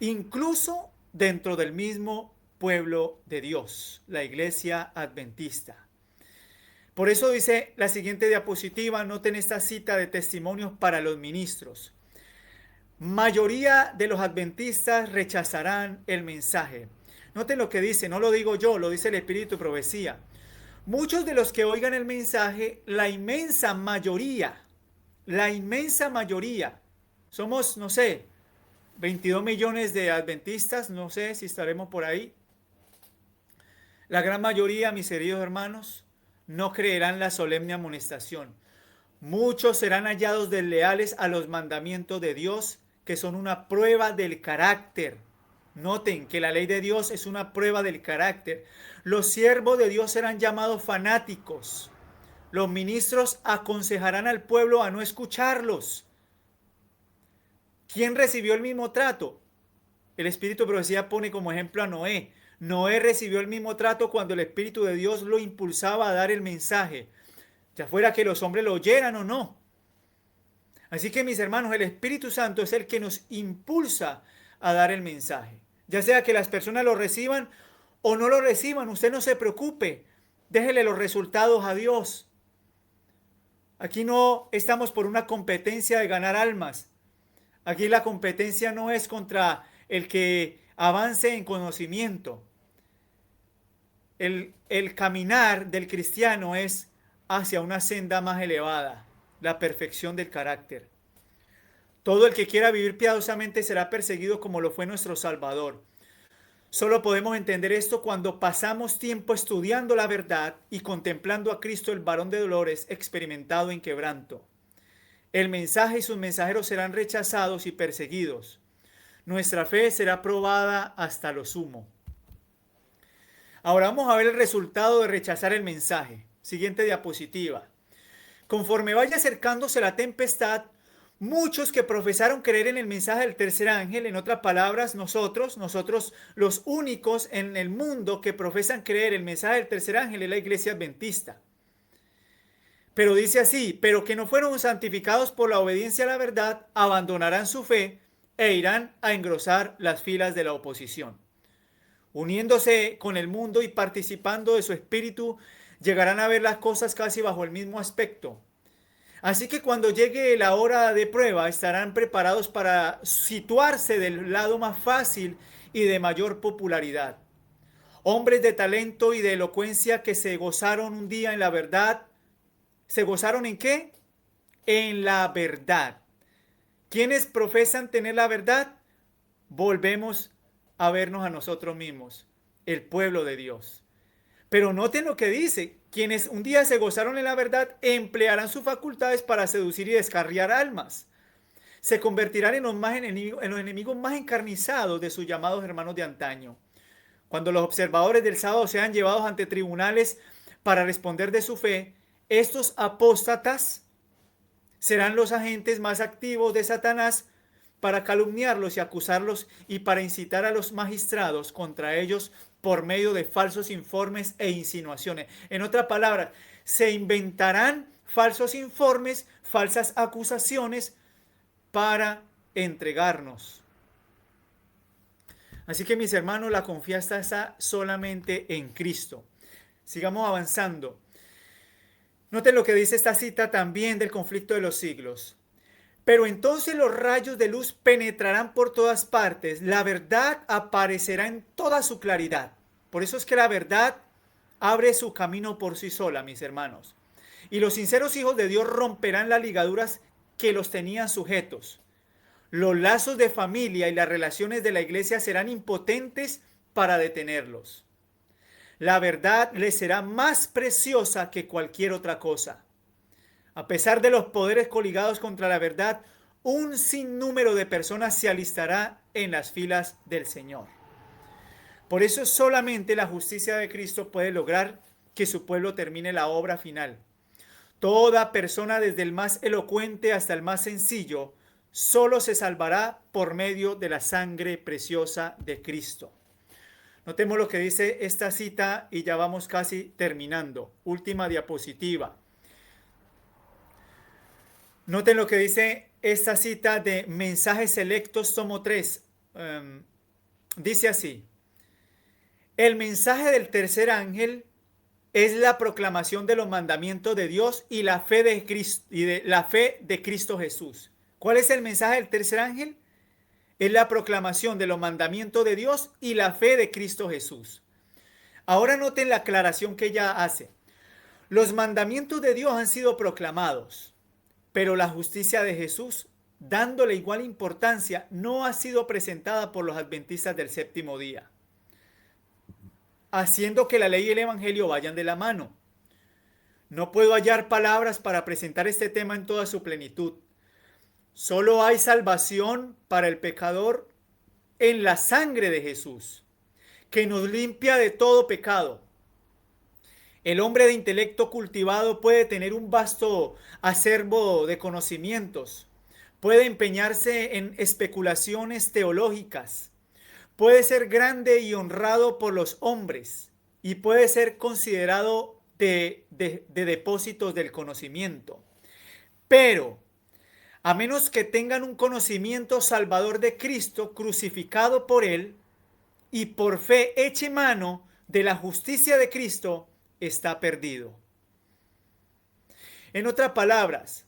incluso dentro del mismo pueblo de Dios, la iglesia adventista. Por eso dice la siguiente diapositiva, noten esta cita de testimonios para los ministros. Mayoría de los adventistas rechazarán el mensaje. Noten lo que dice, no lo digo yo, lo dice el Espíritu de Profecía. Muchos de los que oigan el mensaje, la inmensa mayoría, somos, no sé, 22 millones de adventistas, no sé si estaremos por ahí. La gran mayoría, mis queridos hermanos, no creerán la solemne amonestación. Muchos serán hallados desleales a los mandamientos de Dios, que son una prueba del carácter. Noten que la ley de Dios es una prueba del carácter. Los siervos de Dios serán llamados fanáticos. Los ministros aconsejarán al pueblo a no escucharlos. ¿Quién recibió el mismo trato? El Espíritu de Profecía pone como ejemplo a Noé. Noé recibió el mismo trato cuando el Espíritu de Dios lo impulsaba a dar el mensaje, ya fuera que los hombres lo oyeran o no. Así que mis hermanos, el Espíritu Santo es el que nos impulsa a dar el mensaje. Ya sea que las personas lo reciban o no lo reciban, usted no se preocupe. Déjele los resultados a Dios. Aquí no estamos por una competencia de ganar almas. Aquí la competencia no es contra el que avance en conocimiento. El caminar del cristiano es hacia una senda más elevada, la perfección del carácter. Todo el que quiera vivir piadosamente será perseguido como lo fue nuestro Salvador. Solo podemos entender esto cuando pasamos tiempo estudiando la verdad y contemplando a Cristo, el varón de dolores, experimentado en quebranto. El mensaje y sus mensajeros serán rechazados y perseguidos. Nuestra fe será probada hasta lo sumo. Ahora vamos a ver el resultado de rechazar el mensaje. Siguiente diapositiva. Conforme vaya acercándose la tempestad, muchos que profesaron creer en el mensaje del tercer ángel, en otras palabras, nosotros los únicos en el mundo que profesan creer el mensaje del tercer ángel es la iglesia adventista. Pero dice así, pero que no fueron santificados por la obediencia a la verdad, abandonarán su fe e irán a engrosar las filas de la oposición. Uniéndose con el mundo y participando de su espíritu, llegarán a ver las cosas casi bajo el mismo aspecto. Así que cuando llegue la hora de prueba, estarán preparados para situarse del lado más fácil y de mayor popularidad. Hombres de talento y de elocuencia que se gozaron un día en la verdad. ¿Se gozaron en qué? En la verdad. ¿Quiénes profesan tener la verdad? Volvemos a vernos a nosotros mismos, el pueblo de Dios. Pero noten lo que dice, quienes un día se gozaron en la verdad emplearán sus facultades para seducir y descarriar almas. Se convertirán en los enemigos más encarnizados de sus llamados hermanos de antaño. Cuando los observadores del sábado sean llevados ante tribunales para responder de su fe, estos apóstatas serán los agentes más activos de Satanás para calumniarlos y acusarlos y para incitar a los magistrados contra ellos por medio de falsos informes e insinuaciones. En otras palabras, se inventarán falsos informes, falsas acusaciones para entregarnos. Así que mis hermanos, la confianza está solamente en Cristo. Sigamos avanzando. Noten lo que dice esta cita también del conflicto de los siglos. Pero entonces los rayos de luz penetrarán por todas partes, la verdad aparecerá en toda su claridad. Por eso es que la verdad abre su camino por sí sola, mis hermanos. Y los sinceros hijos de Dios romperán las ligaduras que los tenían sujetos. Los lazos de familia y las relaciones de la iglesia serán impotentes para detenerlos. La verdad les será más preciosa que cualquier otra cosa. A pesar de los poderes coligados contra la verdad, un sinnúmero de personas se alistará en las filas del Señor. Por eso solamente la justicia de Cristo puede lograr que su pueblo termine la obra final. Toda persona, desde el más elocuente hasta el más sencillo, solo se salvará por medio de la sangre preciosa de Cristo. Notemos lo que dice esta cita y ya vamos casi terminando. Última diapositiva. Noten lo que dice esta cita de Mensajes Selectos, tomo 3. Dice así: el mensaje del tercer ángel es la proclamación de los mandamientos de Dios y la fe de Cristo Jesús. ¿Cuál es el mensaje del tercer ángel? Es la proclamación de los mandamientos de Dios y la fe de Cristo Jesús. Ahora noten la aclaración que ella hace. Los mandamientos de Dios han sido proclamados, pero la justicia de Jesús, dándole igual importancia, no ha sido presentada por los adventistas del séptimo día, haciendo que la ley y el evangelio vayan de la mano. No puedo hallar palabras para presentar este tema en toda su plenitud. Solo hay salvación para el pecador en la sangre de Jesús, que nos limpia de todo pecado. El hombre de intelecto cultivado puede tener un vasto acervo de conocimientos, puede empeñarse en especulaciones teológicas, puede ser grande y honrado por los hombres y puede ser considerado de depósitos del conocimiento. Pero a menos que tengan un conocimiento salvador de Cristo crucificado por él y por fe eche mano de la justicia de Cristo, está perdido. En otras palabras,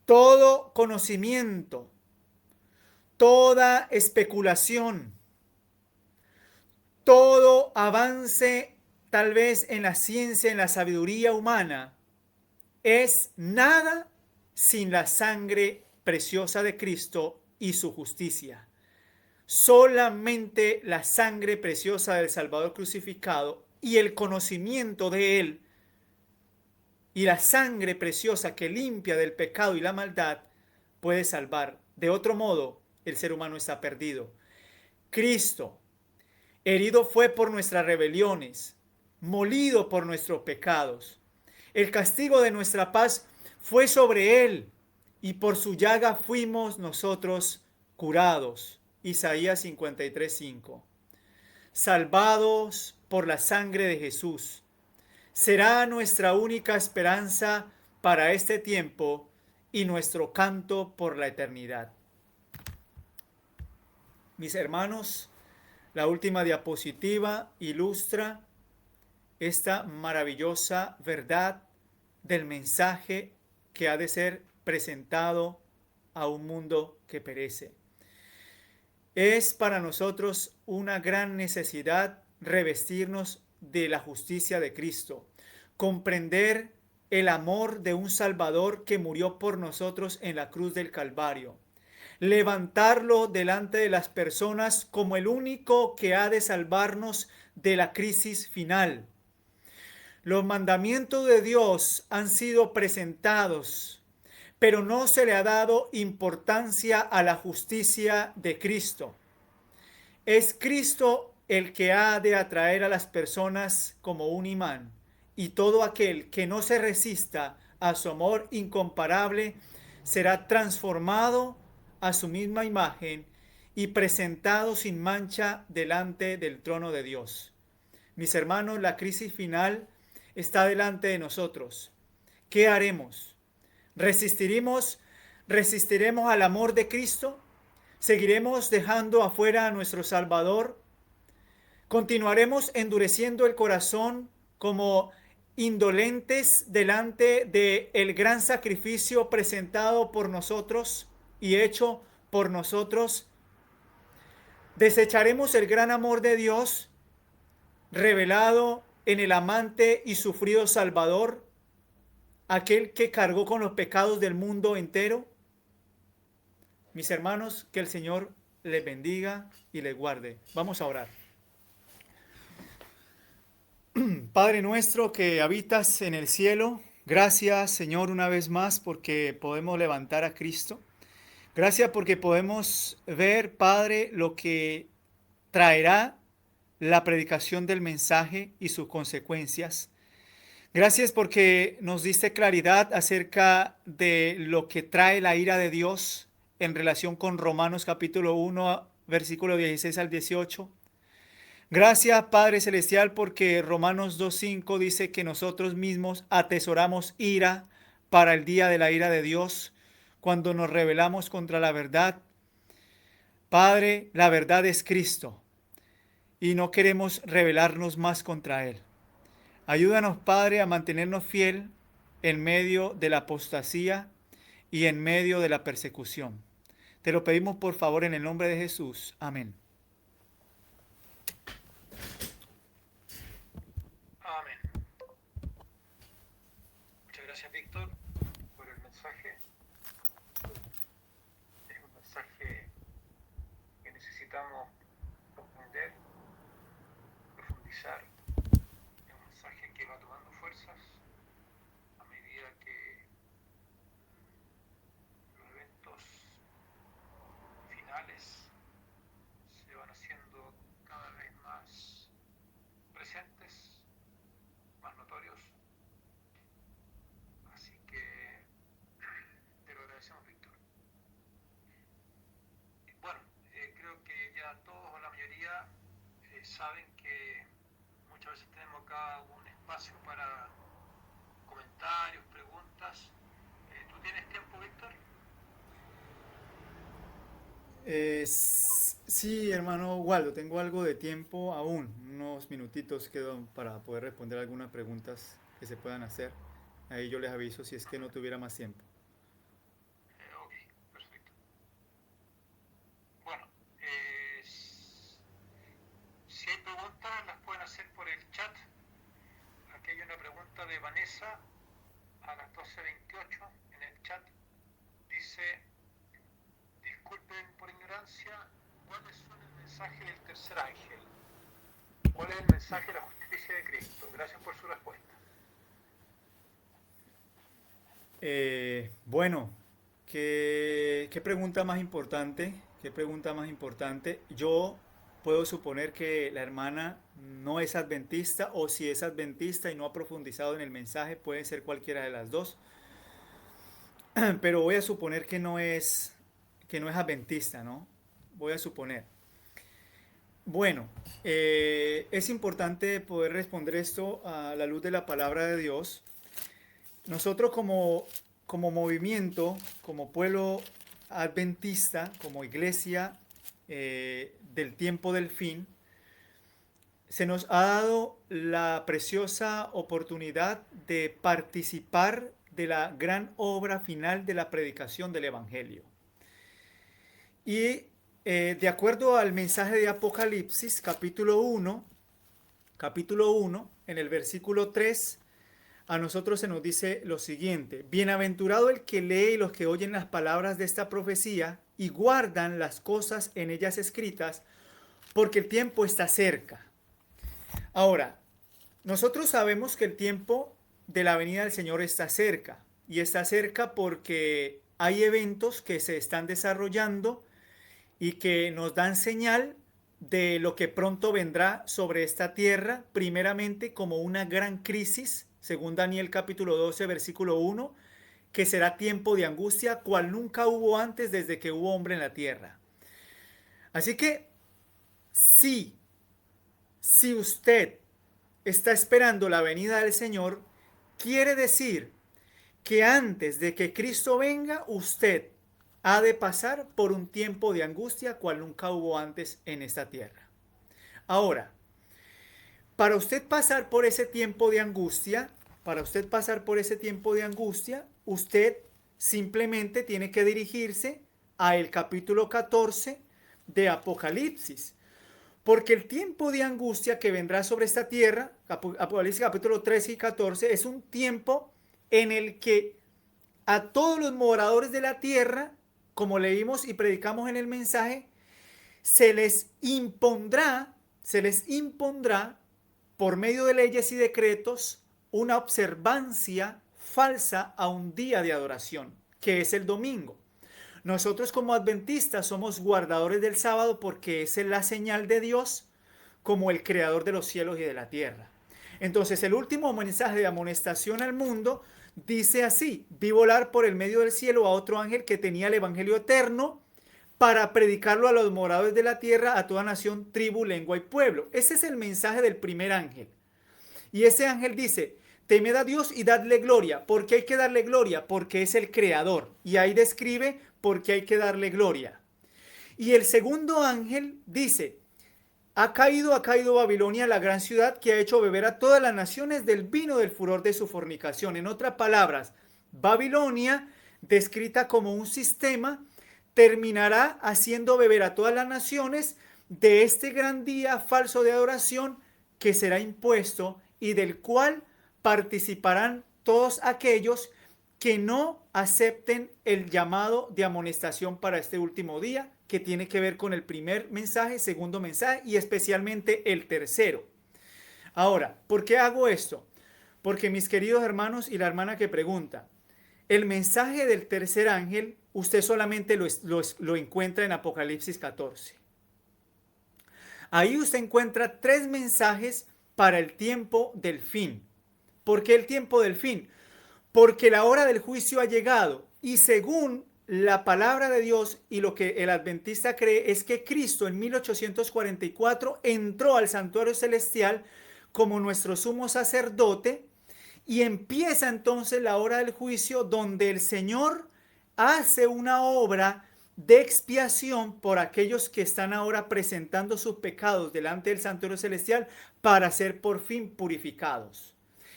todo conocimiento, toda especulación, todo avance tal vez en la ciencia, en la sabiduría humana, es nada sin la sangre preciosa de Cristo y su justicia. Solamente la sangre preciosa del Salvador crucificado y el conocimiento de Él y la sangre preciosa que limpia del pecado y la maldad puede salvar. De otro modo, el ser humano está perdido. Cristo, herido fue por nuestras rebeliones, molido por nuestros pecados. El castigo de nuestra paz fue sobre él y por su llaga fuimos nosotros curados. Isaías 53:5. Salvados por la sangre de Jesús. Será nuestra única esperanza para este tiempo y nuestro canto por la eternidad. Mis hermanos, la última diapositiva ilustra esta maravillosa verdad del mensaje que ha de ser presentado a un mundo que perece. Es para nosotros una gran necesidad revestirnos de la justicia de Cristo, comprender el amor de un Salvador que murió por nosotros en la cruz del Calvario, levantarlo delante de las personas como el único que ha de salvarnos de la crisis final. Los mandamientos de Dios han sido presentados, pero no se le ha dado importancia a la justicia de Cristo. Es Cristo el que ha de atraer a las personas como un imán, y todo aquel que no se resista a su amor incomparable será transformado a su misma imagen y presentado sin mancha delante del trono de Dios. Mis hermanos, la crisis final está delante de nosotros. ¿Qué haremos? ¿Resistiremos al amor de Cristo? ¿Seguiremos dejando afuera a nuestro Salvador? ¿Continuaremos endureciendo el corazón como indolentes delante de el gran sacrificio presentado por nosotros y hecho por nosotros? ¿Desecharemos el gran amor de Dios revelado en el amante y sufrido Salvador, aquel que cargó con los pecados del mundo entero? Mis hermanos, que el Señor les bendiga y les guarde. Vamos a orar. Padre nuestro que habitas en el cielo, gracias Señor una vez más porque podemos levantar a Cristo. Gracias porque podemos ver, Padre, lo que traerá la predicación del mensaje y sus consecuencias. Gracias porque nos diste claridad acerca de lo que trae la ira de Dios en relación con Romanos capítulo 1, versículo 16 al 18. Gracias, Padre Celestial, porque Romanos 2.5 dice que nosotros mismos atesoramos ira para el día de la ira de Dios, cuando nos rebelamos contra la verdad. Padre, la verdad es Cristo y no queremos rebelarnos más contra Él. Ayúdanos, Padre, a mantenernos fiel en medio de la apostasía y en medio de la persecución. Te lo pedimos por favor en el nombre de Jesús. Amén. Amén. Muchas gracias, Víctor, por el mensaje. Es un mensaje que necesitamos comprender, profundizar. Es un mensaje que va tomando fuerzas a medida que los eventos finales se van haciendo cada vez más presentes, más notorios. Así que te lo agradecemos, Víctor. Bueno, creo que ya todos o la mayoría saben que muchas veces tenemos acá un espacio para comentarios, preguntas. ¿Tú tienes tiempo, Víctor? Sí, hermano Waldo, tengo algo de tiempo aún, unos minutitos quedan para poder responder algunas preguntas que se puedan hacer. Ahí yo les aviso si es que no tuviera más tiempo. Ok, perfecto. Bueno, si hay preguntas las pueden hacer por el chat. Aquí hay una pregunta de Vanessa a las 12:28 en el chat. Dice: disculpen por ignorancia, ¿cuáles son el mensaje del tercer ángel? ¿Cuál es el mensaje de la justicia de Cristo? Gracias por su respuesta. Bueno, ¿qué pregunta más importante? ¿Qué pregunta más importante? Yo puedo suponer que la hermana no es adventista, o si es adventista y no ha profundizado en el mensaje, puede ser cualquiera de las dos. Pero voy a suponer que no es adventista, ¿no? Voy a suponer. Bueno, es importante poder responder esto a la luz de la palabra de Dios. Nosotros como movimiento, como pueblo adventista, como iglesia del tiempo del fin, se nos ha dado la preciosa oportunidad de participar de la gran obra final de la predicación del Evangelio. Y de acuerdo al mensaje de Apocalipsis, capítulo 1, en el versículo 3, a nosotros se nos dice lo siguiente: bienaventurado el que lee y los que oyen las palabras de esta profecía y guardan las cosas en ellas escritas, porque el tiempo está cerca. Ahora, nosotros sabemos que el tiempo de la venida del Señor está cerca, y está cerca porque hay eventos que se están desarrollando y que nos dan señal de lo que pronto vendrá sobre esta tierra, primeramente como una gran crisis, según Daniel capítulo 12, versículo 1, que será tiempo de angustia, cual nunca hubo antes desde que hubo hombre en la tierra. Así que, si usted está esperando la venida del Señor, quiere decir que antes de que Cristo venga, usted ha de pasar por un tiempo de angustia cual nunca hubo antes en esta tierra. Ahora, para usted pasar por ese tiempo de angustia, usted simplemente tiene que dirigirse a el capítulo 14 de Apocalipsis. Porque el tiempo de angustia que vendrá sobre esta tierra, Apocalipsis capítulo 13 y 14, es un tiempo en el que a todos los moradores de la tierra, como leímos y predicamos en el mensaje, se les impondrá, por medio de leyes y decretos una observancia falsa a un día de adoración, que es el domingo. Nosotros como adventistas somos guardadores del sábado porque es la señal de Dios como el creador de los cielos y de la tierra. Entonces el último mensaje de amonestación al mundo dice así: vi volar por el medio del cielo a otro ángel que tenía el evangelio eterno para predicarlo a los moradores de la tierra, a toda nación, tribu, lengua y pueblo. Ese es el mensaje del primer ángel. Y ese ángel dice: temed a Dios y dadle gloria. ¿Por qué hay que darle gloria? Porque es el creador. Y ahí describe por qué hay que darle gloria. Y el segundo ángel dice: ha caído Babilonia, la gran ciudad que ha hecho beber a todas las naciones del vino del furor de su fornicación. En otras palabras, Babilonia, descrita como un sistema, terminará haciendo beber a todas las naciones de este gran día falso de adoración que será impuesto y del cual participarán todos aquellos que no acepten el llamado de amonestación para este último día, que tiene que ver con el primer mensaje, segundo mensaje y especialmente el tercero. Ahora, ¿por qué hago esto? Porque mis queridos hermanos y la hermana que pregunta, el mensaje del tercer ángel usted solamente lo encuentra en Apocalipsis 14. Ahí usted encuentra 3 mensajes para el tiempo del fin. ¿Por qué el tiempo del fin? Porque la hora del juicio ha llegado y según la palabra de Dios y lo que el adventista cree es que Cristo en 1844 entró al santuario celestial como nuestro sumo sacerdote y empieza entonces la hora del juicio donde el Señor hace una obra de expiación por aquellos que están ahora presentando sus pecados delante del santuario celestial para ser por fin purificados.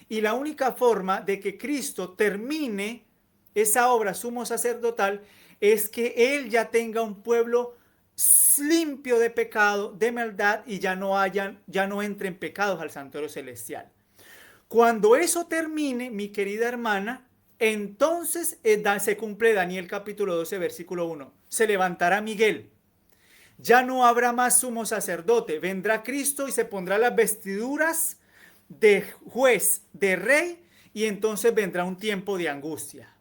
Y la única forma de que Cristo termine esa obra sumo sacerdotal es que Él ya tenga un pueblo limpio de pecado, de maldad y ya no entren pecados al santuario celestial. Cuando eso termine, mi querida hermana, entonces se cumple Daniel capítulo 12, versículo 1. Se levantará Miguel. Ya no habrá más sumo sacerdote. Vendrá Cristo y se pondrá las vestiduras de juez, de rey, y entonces vendrá un tiempo de angustia.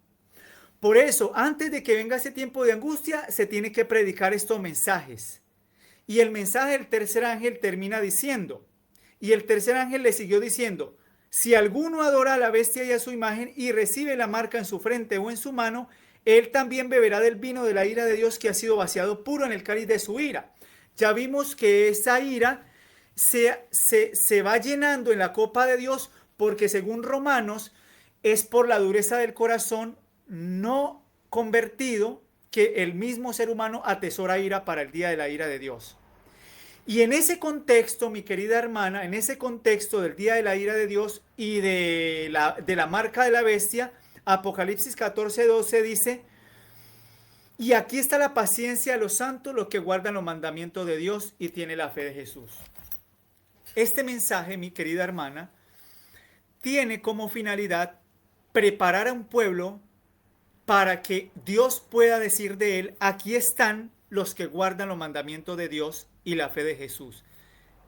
Por eso, antes de que venga ese tiempo de angustia, se tiene que predicar estos mensajes. Y el mensaje del tercer ángel termina diciendo, y el tercer ángel le siguió diciendo: si alguno adora a la bestia y a su imagen y recibe la marca en su frente o en su mano, él también beberá del vino de la ira de Dios que ha sido vaciado puro en el cáliz de su ira. Ya vimos que esa ira se va llenando en la copa de Dios porque según Romanos es por la dureza del corazón no convertido que el mismo ser humano atesora ira para el día de la ira de Dios. Y en ese contexto, mi querida hermana, en ese contexto del día de la ira de Dios y de la marca de la bestia, Apocalipsis 14:12 dice: y aquí está la paciencia de los santos, los que guardan los mandamientos de Dios y tienen la fe de Jesús. Este mensaje, mi querida hermana, tiene como finalidad preparar a un pueblo para que Dios pueda decir de él: aquí están los que guardan los mandamientos de Dios y la fe de Jesús.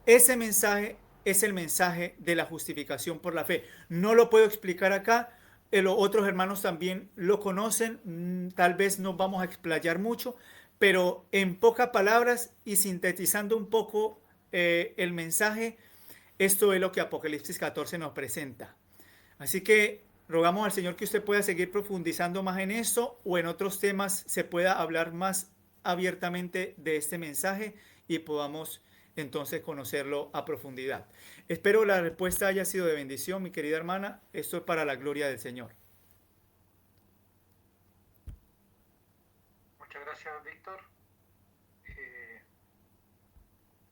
Ese mensaje es el mensaje de la justificación por la fe. No lo puedo explicar acá. Los otros hermanos también lo conocen. Tal vez no vamos a explayar mucho, pero en pocas palabras y sintetizando un poco el mensaje, esto es lo que Apocalipsis 14 nos presenta. Así que rogamos al Señor que usted pueda seguir profundizando más en esto o en otros temas se pueda hablar más abiertamente de este mensaje y podamos entonces conocerlo a profundidad. Espero la respuesta haya sido de bendición, mi querida hermana. Esto es para la gloria del Señor. Muchas gracias, Víctor.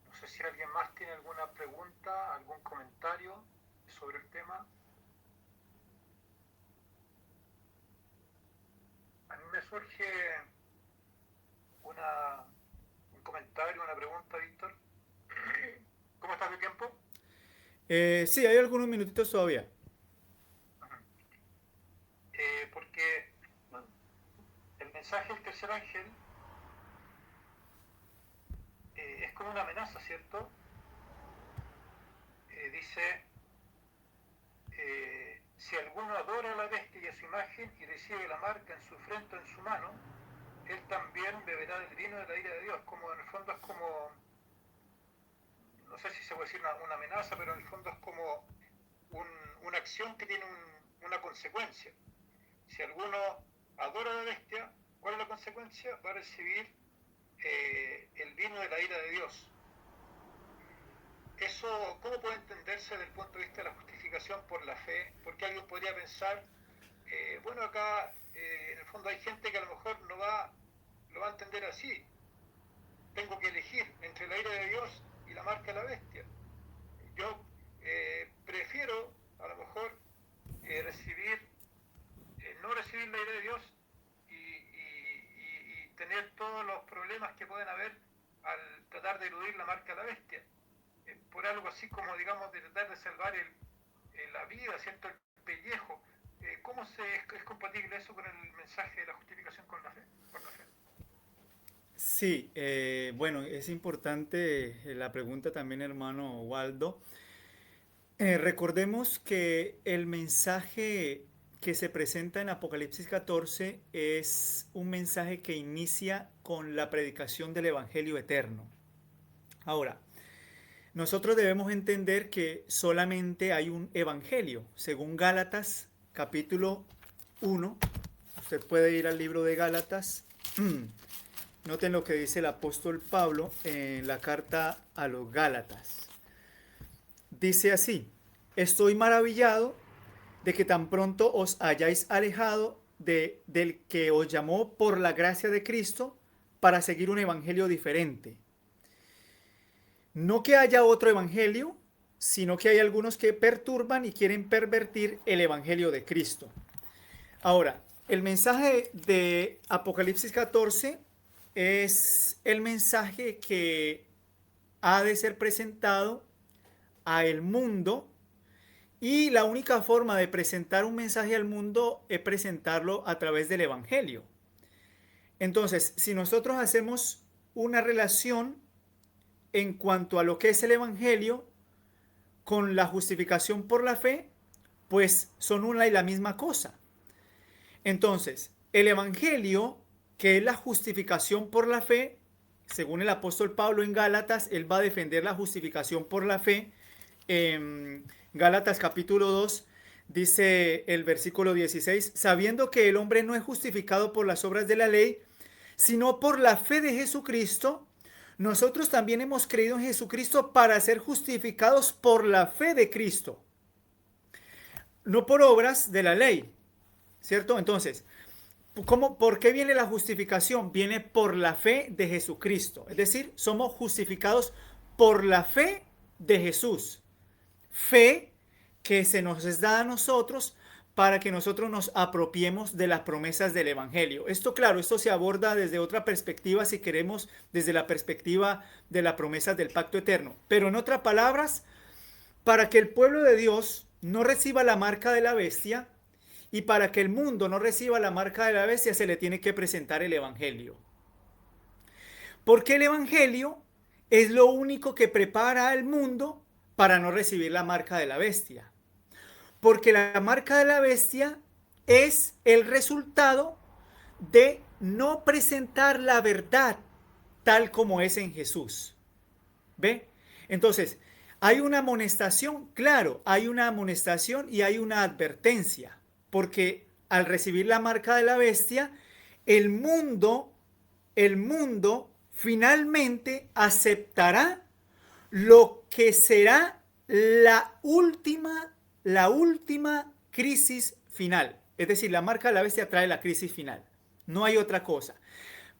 No sé sé si alguien más tiene alguna pregunta, algún comentario sobre el tema. A mí me surge un comentario, una pregunta, Víctor. ¿Cómo estás de tiempo? Sí, hay algunos minutitos todavía. Porque bueno, el mensaje del tercer ángel es como una amenaza, ¿cierto? Dice, si alguno adora a la bestia y a su imagen y recibe la marca en su frente o en su mano, él también beberá del vino de la ira de Dios. Como en el fondo es como, no sé si se puede decir una amenaza, pero en el fondo es como una acción que tiene una consecuencia. Si alguno adora a la bestia, ¿cuál es la consecuencia? Va a recibir el vino de la ira de Dios. Eso, ¿cómo puede entenderse desde el punto de vista de la justificación por la fe? Porque alguien podría pensar, bueno, acá en el fondo hay gente que a lo mejor lo va a entender así. Tengo que elegir entre la ira de Dios y la marca de la bestia. Yo prefiero a lo mejor no recibir la ira de Dios y tener todos los problemas que pueden haber al tratar de eludir la marca de la bestia. Por algo así como, digamos, de tratar de salvar la vida, ¿cierto? El pellejo. ¿Cómo es compatible eso con el mensaje de la justificación con la fe? Por la fe? Sí, bueno, es importante la pregunta también, hermano Waldo. Recordemos que el mensaje que se presenta en Apocalipsis 14 es un mensaje que inicia con la predicación del Evangelio eterno. Ahora, nosotros debemos entender que solamente hay un Evangelio. Según Gálatas capítulo 1, usted puede ir al libro de Gálatas. Noten lo que dice el apóstol Pablo en la carta a los Gálatas. Dice así: estoy maravillado de que tan pronto os hayáis alejado del que os llamó por la gracia de Cristo para seguir un evangelio diferente. No que haya otro evangelio, sino que hay algunos que perturban y quieren pervertir el evangelio de Cristo. Ahora, el mensaje de Apocalipsis 14 es el mensaje que ha de ser presentado a el mundo, y la única forma de presentar un mensaje al mundo es presentarlo a través del evangelio. Entonces, si nosotros hacemos una relación en cuanto a lo que es el evangelio con la justificación por la fe, pues son una y la misma cosa. Entonces, el evangelio, que es la justificación por la fe, según el apóstol Pablo en Gálatas, él va a defender la justificación por la fe. Gálatas capítulo 2 dice el versículo 16: sabiendo que el hombre no es justificado por las obras de la ley, sino por la fe de Jesucristo, nosotros también hemos creído en Jesucristo para ser justificados por la fe de Cristo, no por obras de la ley, ¿cierto? Entonces, ¿por qué viene la justificación? Viene por la fe de Jesucristo. Es decir, somos justificados por la fe de Jesús. Fe que se nos es dada a nosotros para que nosotros nos apropiemos de las promesas del Evangelio. Esto, claro, esto se aborda desde otra perspectiva, si queremos, desde la perspectiva de las promesas del pacto eterno. Pero en otras palabras, para que el pueblo de Dios no reciba la marca de la bestia, y para que el mundo no reciba la marca de la bestia, se le tiene que presentar el Evangelio. Porque el Evangelio es lo único que prepara al mundo para no recibir la marca de la bestia. Porque la marca de la bestia es el resultado de no presentar la verdad tal como es en Jesús. ¿Ve? Entonces, hay una amonestación, claro, hay una amonestación y hay una advertencia. Porque al recibir la marca de la bestia, el mundo finalmente aceptará lo que será la última crisis final. Es decir, la marca de la bestia trae la crisis final. No hay otra cosa.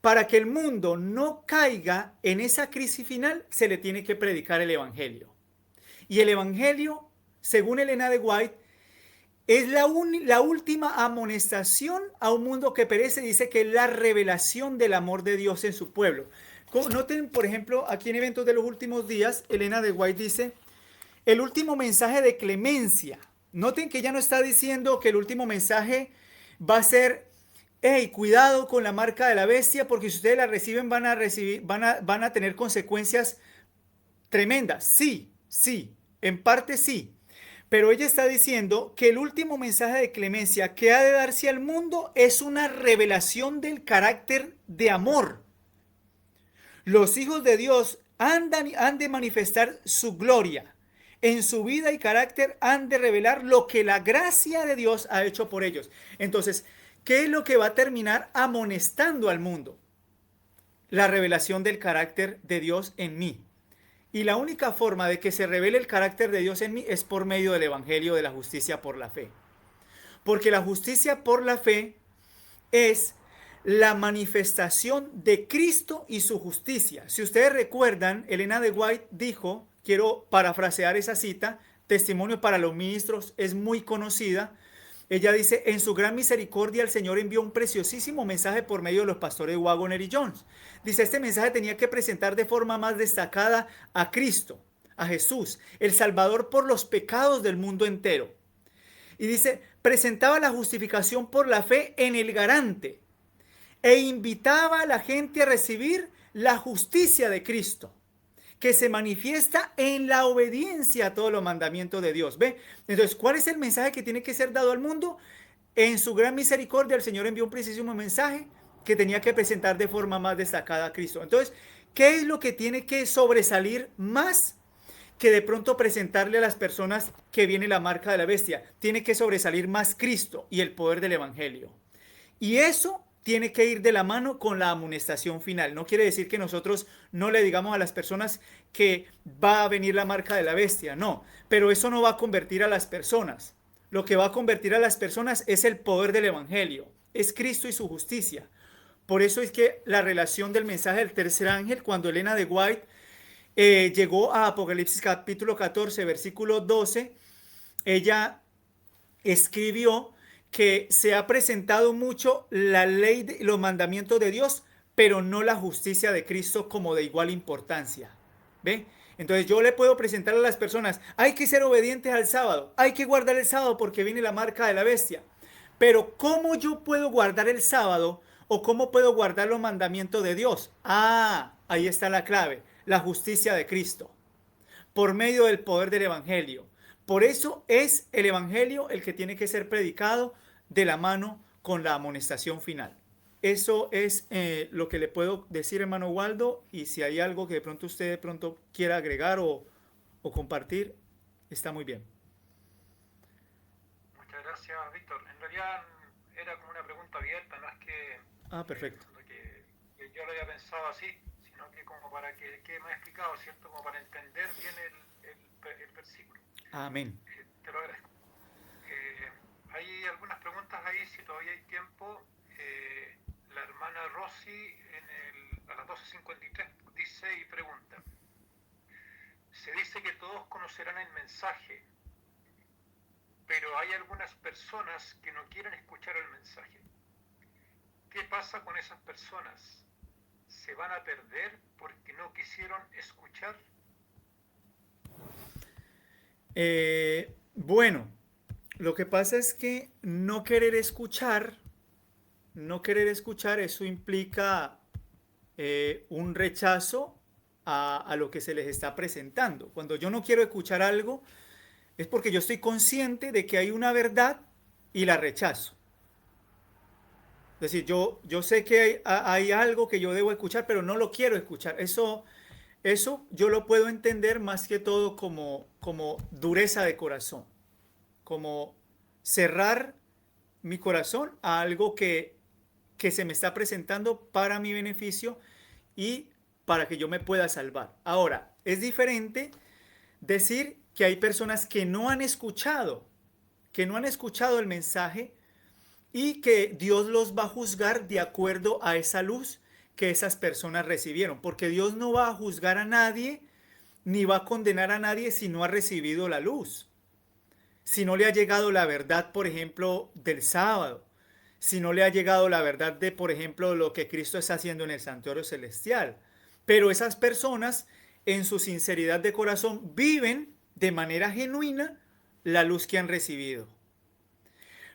para que el mundo no caiga en esa crisis final, se le tiene que predicar el Evangelio. Y el Evangelio, según Elena de White, es la última amonestación a un mundo que perece. Dice que es la revelación del amor de Dios en su pueblo. Noten, por ejemplo, aquí en Eventos de los Últimos Días, Elena de White dice, el último mensaje de clemencia. Noten que ella no está diciendo que el último mensaje va a ser, hey, cuidado con la marca de la bestia, porque si ustedes la reciben van a tener consecuencias tremendas. Sí, sí, en parte sí. Pero ella está diciendo que el último mensaje de clemencia que ha de darse al mundo es una revelación del carácter de amor. Los hijos de Dios han de manifestar su gloria. En su vida y carácter han de revelar lo que la gracia de Dios ha hecho por ellos. Entonces, ¿qué es lo que va a terminar amonestando al mundo? La revelación del carácter de Dios en mí. Y la única forma de que se revele el carácter de Dios en mí es por medio del Evangelio de la justicia por la fe. Porque la justicia por la fe es la manifestación de Cristo y su justicia. Si ustedes recuerdan, Elena de White dijo, quiero parafrasear esa cita, Testimonio para los Ministros, es muy conocida. Ella dice, en su gran misericordia el Señor envió un preciosísimo mensaje por medio de los pastores Waggoner y Jones. Dice, este mensaje tenía que presentar de forma más destacada a Cristo, a Jesús, el Salvador por los pecados del mundo entero. Y dice, presentaba la justificación por la fe en el garante e invitaba a la gente a recibir la justicia de Cristo, que se manifiesta en la obediencia a todos los mandamientos de Dios. ¿Ve? Entonces, ¿cuál es el mensaje que tiene que ser dado al mundo? En su gran misericordia, el Señor envió un precisísimo mensaje que tenía que presentar de forma más destacada a Cristo. Entonces, ¿qué es lo que tiene que sobresalir más que de pronto presentarle a las personas que viene la marca de la bestia? Tiene que sobresalir más Cristo y el poder del Evangelio. Y eso tiene que ir de la mano con la amonestación final. No quiere decir que nosotros no le digamos a las personas que va a venir la marca de la bestia, no, pero eso no va a convertir a las personas. Lo que va a convertir a las personas es el poder del Evangelio, es Cristo y su justicia. Por eso es que la relación del mensaje del tercer ángel, cuando Elena de White llegó a Apocalipsis capítulo 14, versículo 12, ella escribió que se ha presentado mucho la ley y los mandamientos de Dios, pero no la justicia de Cristo como de igual importancia. ¿Ve? Entonces yo le puedo presentar a las personas, hay que ser obedientes al sábado, hay que guardar el sábado porque viene la marca de la bestia. Pero ¿cómo yo puedo guardar el sábado o cómo puedo guardar los mandamientos de Dios? Ah, ahí está la clave, la justicia de Cristo, por medio del poder del Evangelio. Por eso es el Evangelio el que tiene que ser predicado de la mano con la amonestación final. Eso es lo que le puedo decir, hermano Waldo, y si hay algo que de pronto usted de pronto quiera agregar o compartir, está muy bien. Muchas gracias, Víctor. En realidad era como una pregunta abierta, no es que, Perfecto. que yo lo había pensado así, sino que como para que me ha explicado, ¿cierto? Como para entender bien el versículo. Amén. Te lo agradezco. Hay algunas preguntas ahí, si todavía hay tiempo. La hermana Rosy a las 12:53 dice y pregunta, se dice que todos conocerán el mensaje, pero hay algunas personas que no quieren escuchar el mensaje. ¿Qué pasa con esas personas? ¿Se van a perder porque no quisieron escuchar? Bueno, lo que pasa es que no querer escuchar, eso implica un rechazo a lo que se les está presentando. Cuando yo no quiero escuchar algo, es porque yo estoy consciente de que hay una verdad y la rechazo. Es decir, yo sé que hay algo que yo debo escuchar, pero no lo quiero escuchar. Eso yo lo puedo entender más que todo como dureza de corazón, como cerrar mi corazón a algo que se me está presentando para mi beneficio y para que yo me pueda salvar. Ahora, es diferente decir que hay personas que no han escuchado el mensaje y que Dios los va a juzgar de acuerdo a esa luz que esas personas recibieron, porque Dios no va a juzgar a nadie ni va a condenar a nadie si no ha recibido la luz, si no le ha llegado la verdad, por ejemplo, del sábado, si no le ha llegado la verdad de, por ejemplo, lo que Cristo está haciendo en el santuario celestial. Pero esas personas, en su sinceridad de corazón, viven de manera genuina la luz que han recibido.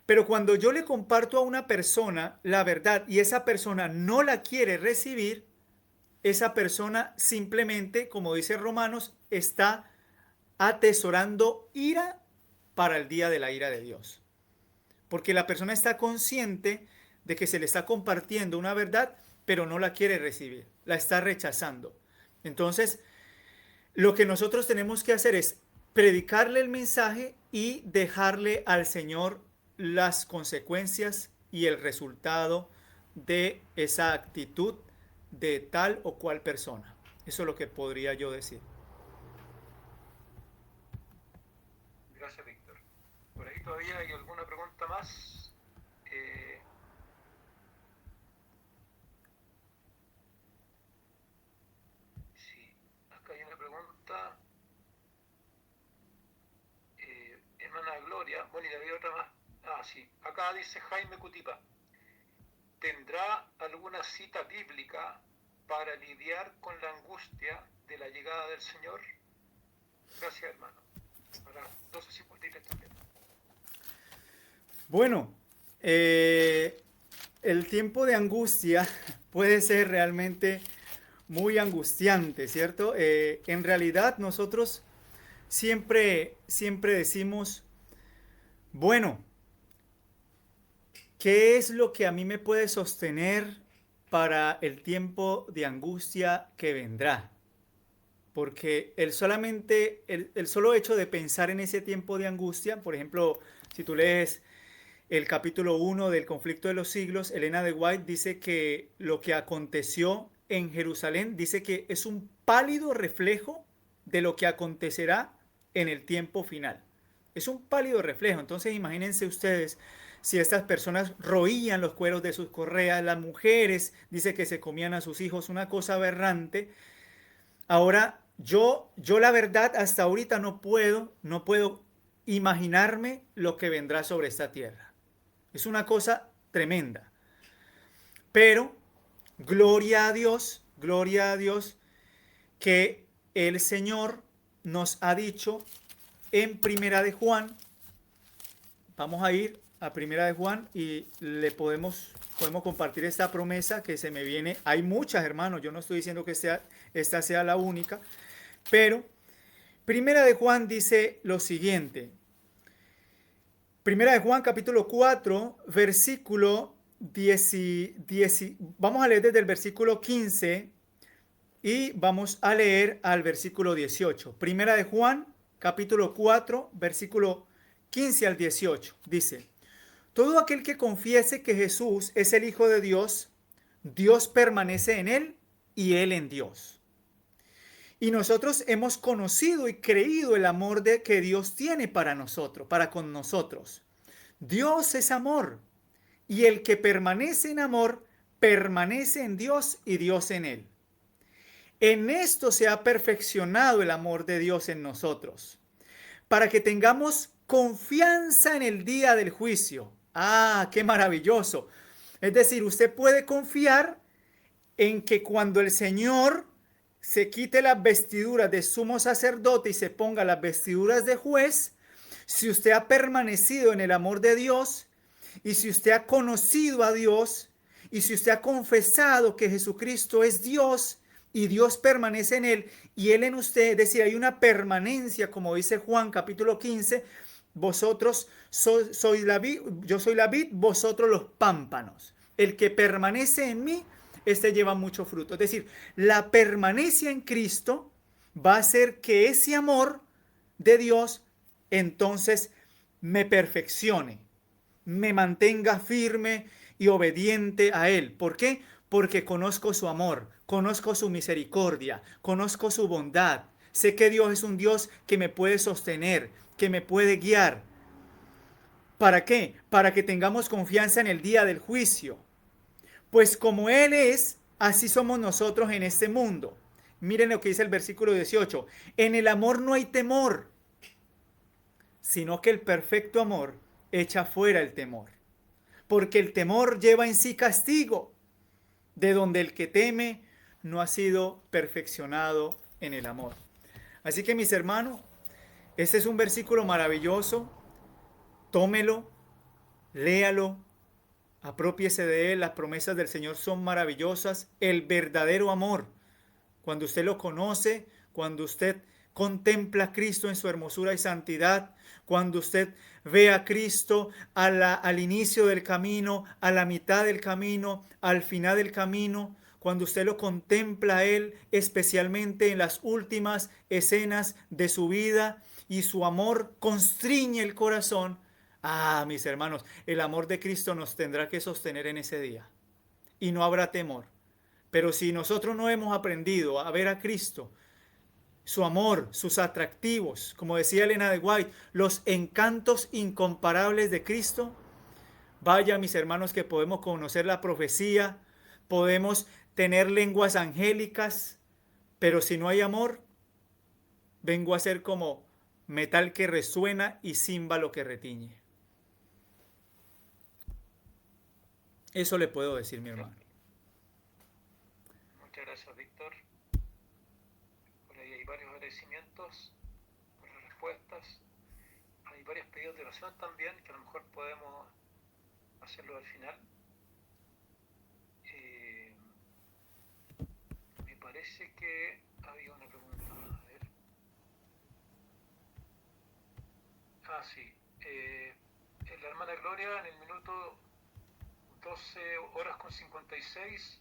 Pero cuando yo le comparto a una persona la verdad y esa persona no la quiere recibir, esa persona simplemente, como dice Romanos, está atesorando ira para el día de la ira de Dios. Porque la persona está consciente de que se le está compartiendo una verdad, pero no la quiere recibir, la está rechazando. Entonces, lo que nosotros tenemos que hacer es predicarle el mensaje y dejarle al Señor las consecuencias y el resultado de esa actitud de tal o cual persona. Eso es lo que podría yo decir. Gracias, Víctor. Por ahí todavía hay alguna pregunta más. Sí, acá hay una pregunta. Hermana Gloria, bueno, y había otra más. Ah, sí, acá dice Jaime Cutipa. ¿Tendrá alguna cita bíblica para lidiar con la angustia de la llegada del Señor? Gracias, hermano. A las 12:53 también. Bueno, el tiempo de angustia puede ser realmente muy angustiante, ¿cierto? En realidad nosotros siempre decimos, bueno, ¿qué es lo que a mí me puede sostener para el tiempo de angustia que vendrá? Porque el solo hecho de pensar en ese tiempo de angustia, por ejemplo, si tú lees el capítulo 1 del conflicto de los siglos, Elena de White dice que lo que aconteció en Jerusalén, dice que es un pálido reflejo de lo que acontecerá en el tiempo final. Es un pálido reflejo. Entonces imagínense ustedes si estas personas roían los cueros de sus correas, las mujeres dice que se comían a sus hijos, una cosa aberrante. Ahora, yo la verdad hasta ahorita no puedo imaginarme lo que vendrá sobre esta tierra. Es una cosa tremenda. Pero gloria a Dios que el Señor nos ha dicho en Primera de Juan. Vamos a ir a Primera de Juan y le podemos compartir esta promesa que se me viene. Hay muchas, hermanos, yo no estoy diciendo que esta sea la única, pero Primera de Juan dice lo siguiente. Primera de Juan, capítulo 4, versículo 10, vamos a leer desde el versículo 15 y vamos a leer al versículo 18. Primera de Juan, capítulo 4, versículo 15 al 18. Dice, todo aquel que confiese que Jesús es el Hijo de Dios, Dios permanece en él y él en Dios. Y nosotros hemos conocido y creído el amor que Dios tiene para nosotros, para con nosotros. Dios es amor, y el que permanece en amor, permanece en Dios y Dios en él. En esto se ha perfeccionado el amor de Dios en nosotros, para que tengamos confianza en el día del juicio. ¡Ah, qué maravilloso! Es decir, usted puede confiar en que cuando el Señor se quite las vestiduras de sumo sacerdote y se ponga las vestiduras de juez, si usted ha permanecido en el amor de Dios y si usted ha conocido a Dios y si usted ha confesado que Jesucristo es Dios y Dios permanece en él y él en usted, es decir, hay una permanencia, como dice Juan capítulo 15, vosotros sois la vid, yo soy la vid, vosotros los pámpanos. El que permanece en mí, este lleva mucho fruto. Es decir, la permanencia en Cristo va a hacer que ese amor de Dios entonces me perfeccione, me mantenga firme y obediente a Él. ¿Por qué? Porque conozco su amor, conozco su misericordia, conozco su bondad. Sé que Dios es un Dios que me puede sostener, que me puede guiar. ¿Para qué? Para que tengamos confianza en el día del juicio. Pues como Él es, así somos nosotros en este mundo. Miren lo que dice el versículo 18. En el amor no hay temor, sino que el perfecto amor echa fuera el temor. Porque el temor lleva en sí castigo, de donde el que teme no ha sido perfeccionado en el amor. Así que mis hermanos, este es un versículo maravilloso. Tómelo, léalo, apropiese de él. Las promesas del Señor son maravillosas. El verdadero amor, cuando usted lo conoce, cuando usted contempla a Cristo en su hermosura y santidad, cuando usted ve a Cristo al inicio del camino, a la mitad del camino, al final del camino, cuando usted lo contempla a Él, especialmente en las últimas escenas de su vida, y su amor constriñe el corazón. Ah, mis hermanos, el amor de Cristo nos tendrá que sostener en ese día y no habrá temor. Pero si nosotros no hemos aprendido a ver a Cristo, su amor, sus atractivos, como decía Elena de White, los encantos incomparables de Cristo, vaya, mis hermanos, que podemos conocer la profecía, podemos tener lenguas angélicas, pero si no hay amor, vengo a ser como metal que resuena y címbalo que retiñe. Eso le puedo decir, mi hermano. Muchas gracias, Víctor. Por ahí hay varios agradecimientos por las respuestas. Hay varios pedidos de oración también, que a lo mejor podemos hacerlo al final. Me parece que había una pregunta. A ver. Ah, sí. La hermana Gloria en el minuto 12 horas con 56